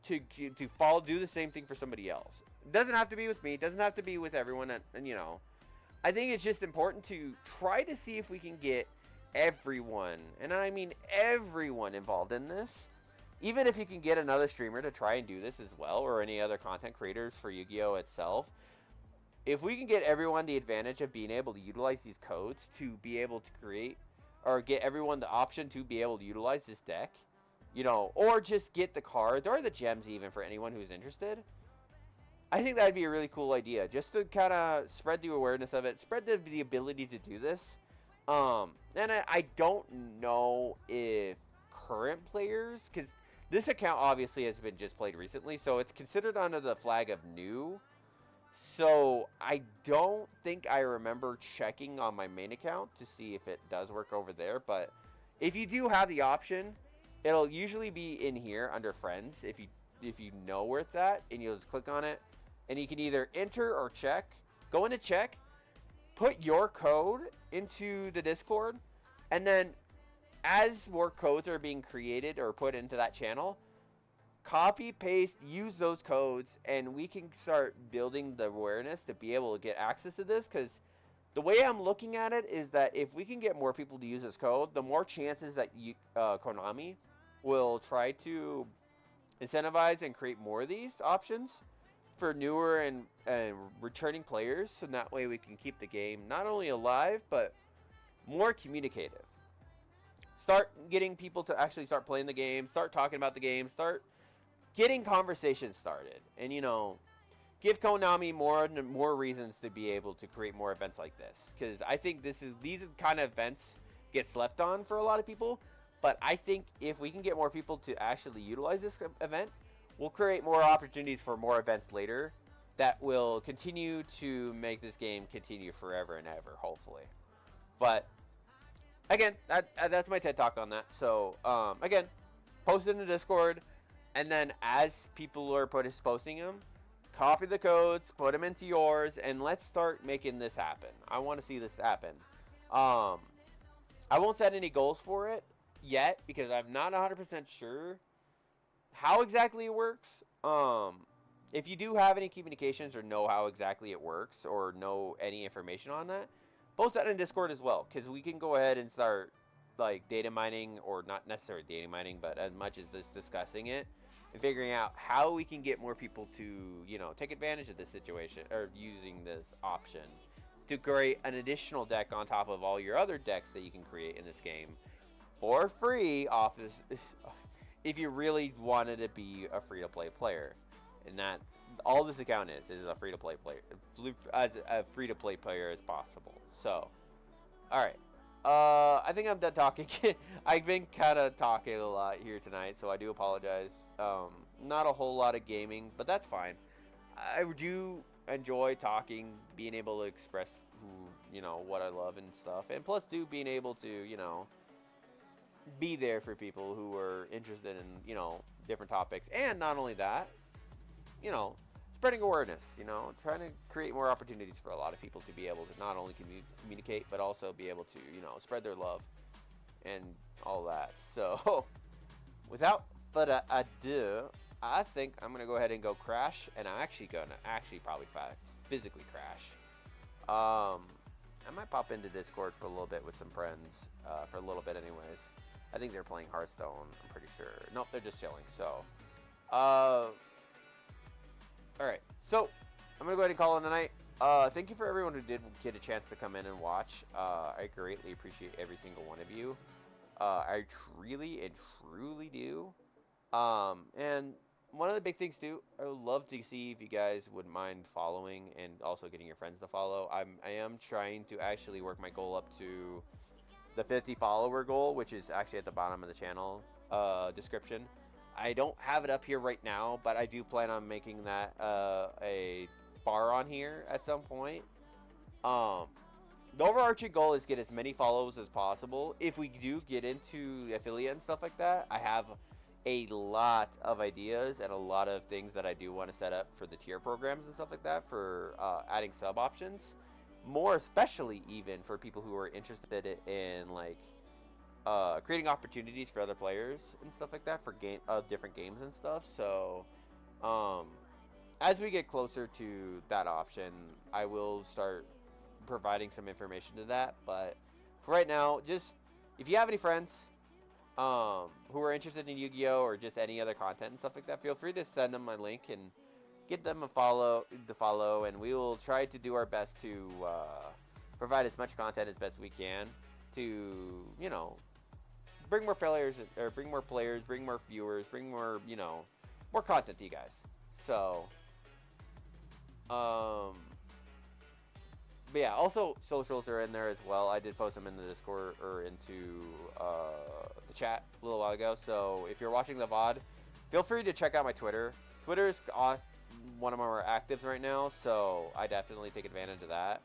to do the same thing for somebody else. It doesn't have to be with me. It doesn't have to be with everyone. And you know, I think it's just important to try to see if we can get everyone, and I mean everyone, involved in this. Even if you can get another streamer to try and do this as well, or any other content creators for Yu-Gi-Oh itself, if we can get everyone the advantage of being able to utilize these codes to be able to create, or get everyone the option to be able to utilize this deck, you know, or just get the cards or the gems even for anyone who's interested, I think that'd be a really cool idea, just to kind of spread the awareness of it, spread the ability to do this. And I don't know if current players, because this account obviously has been just played recently, so it's considered under the flag of new. So I don't think I remember checking on my main account to see if it does work over there. But if you do have the option, it'll usually be in here under friends. If you know where it's at, and you'll just click on it, and you can either enter or check. Go into check, put your code into the Discord, and then as more codes are being created or put into that channel, copy, paste, use those codes, and we can start building the awareness to be able to get access to this. Because the way I'm looking at it is that if we can get more people to use this code, the more chances that Konami will try to incentivize and create more of these options for newer and returning players, so that way we can keep the game not only alive, but more communicative. Start getting people to actually start playing the game, start talking about the game, start getting conversations started, and you know, give Konami more reasons to be able to create more events like this. Because I think these kind of events get slept on for a lot of people, but I think if we can get more people to actually utilize this event, we'll create more opportunities for more events later that will continue to make this game continue forever and ever, hopefully. But again, that's my TED Talk on that. So, again, post it in the Discord, and then as people are posting them, copy the codes, put them into yours, and let's start making this happen. I want to see this happen. I won't set any goals for it yet, because I'm not 100% sure how exactly it works. If you do have any communications or know how exactly it works, or know any information on that, post that in Discord as well, because we can go ahead and start like data mining, or not necessarily data mining, but as much as just discussing it and figuring out how we can get more people to, you know, take advantage of this situation, or using this option to create an additional deck on top of all your other decks that you can create in this game for free off this if you really wanted to be a free-to-play player, and that's all this account is a free-to-play player, as a free-to-play player as possible. So, all right. I think I'm done talking. I've been kind of talking a lot here tonight, so I do apologize. Not a whole lot of gaming, but that's fine. I do enjoy talking, being able to express who, what I love and stuff, and plus, being able to, be there for people who are interested in, different topics, and not only that, you know, spreading awareness, trying to create more opportunities for a lot of people to be able to not only communicate, but also be able to, spread their love and all that. So, without further ado, I think I'm gonna go ahead and go crash, and I'm actually gonna probably physically crash. I might pop into Discord for a little bit with some friends, for a little bit anyways. I think they're playing Hearthstone, I'm pretty sure. Nope, they're just chilling, so. Alright, so, I'm gonna go ahead and call it a night. Thank you for everyone who did get a chance to come in and watch. I greatly appreciate every single one of you. I really and truly do. And one of the big things too, I would love to see if you guys would mind following and also getting your friends to follow. I am trying to actually work my goal up to the 50 follower goal, which is actually at the bottom of the channel description. I don't have it up here right now, but I do plan on making that a bar on here at some point. The overarching goal is get as many follows as possible. If we do get into affiliate and stuff like that, I have a lot of ideas and a lot of things that I do want to set up for the tier programs and stuff like that for adding sub options. More especially even for people who are interested in like creating opportunities for other players and stuff like that for different games and stuff. So as we get closer to that option, I will start providing some information to that. But for right now, just if you have any friends who are interested in Yu-Gi-Oh or just any other content and stuff like that, feel free to send them my link and get them a follow, and we will try to do our best to provide as much content as best we can to, bring more players, bring more viewers, bring more, more content to you guys. So, but yeah, also socials are in there as well. I did post them in the Discord or into the chat a little while ago. So if you're watching the VOD, feel free to check out my Twitter. Twitter is one of my more actives right now, so I definitely take advantage of that.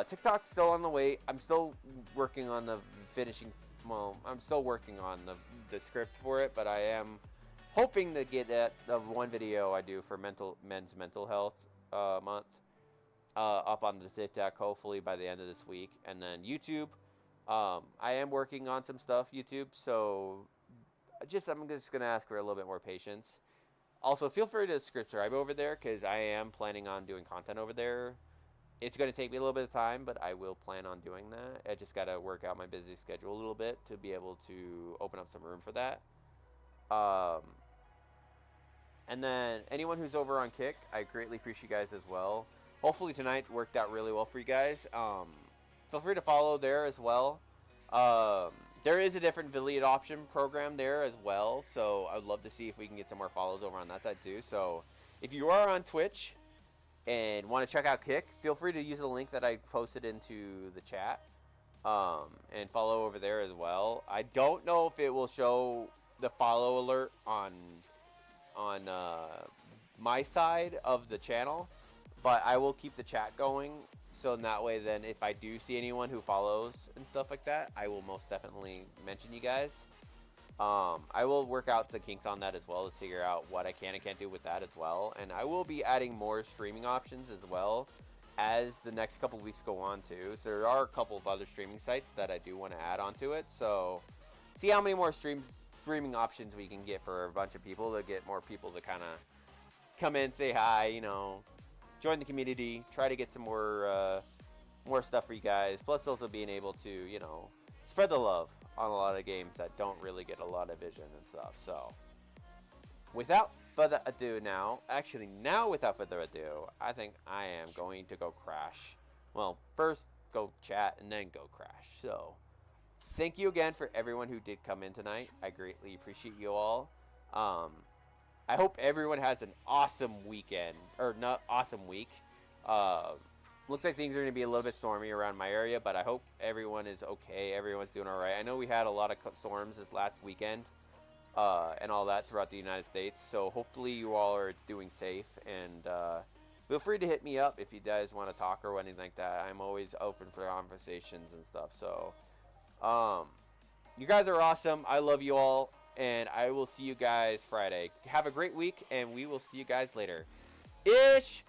TikTok's still on the way. I'm still working on the I'm still working on the script for it, but I am hoping to get the one video I do for men's mental health month up on the TikTok hopefully by the end of this week. And then YouTube, I am working on some stuff YouTube, so I'm just gonna ask for a little bit more patience. Also, feel free to subscribe over there because I am planning on doing content over there. It's going to take me a little bit of time, but I will plan on doing that. I just got to work out my busy schedule a little bit to be able to open up some room for that. And then anyone who's over on Kick, I greatly appreciate you guys as well. Hopefully tonight worked out really well for you guys. Feel free to follow there as well. There is a different affiliate option program there as well, so I would love to see if we can get some more follows over on that side too. So if you are on Twitch and want to check out Kick, feel free to use the link that I posted into the chat and follow over there as well. I don't know if it will show the follow alert on my side of the channel, but I will keep the chat going. So in that way, then, if I do see anyone who follows and stuff like that, I will most definitely mention you guys. I will work out the kinks on that as well to figure out what I can and can't do with that as well. And I will be adding more streaming options as well as the next couple weeks go on too. So there are a couple of other streaming sites that I do want to add onto it. So see how many more streaming options we can get for a bunch of people to get more people to kind of come in, say hi, join the community, try to get some more stuff for you guys. Plus also being able to, spread the love on a lot of games that don't really get a lot of vision and stuff. So without further ado without further ado, I think I am going to go crash. Well, first go chat and then go crash. So thank you again for everyone who did come in tonight. I greatly appreciate you all. Um, I hope everyone has an awesome weekend, or not awesome week. Uh, looks like things are going to be a little bit stormy around my area, but I hope everyone is okay. Everyone's doing all right. I know we had a lot of storms this last weekend, and all that throughout the United States. So hopefully you all are doing safe, and feel free to hit me up if you guys want to talk or anything like that. I'm always open for conversations and stuff. So, um, you guys are awesome. I love you all, and I will see you guys Friday. Have a great week, and we will see you guys later. Ish!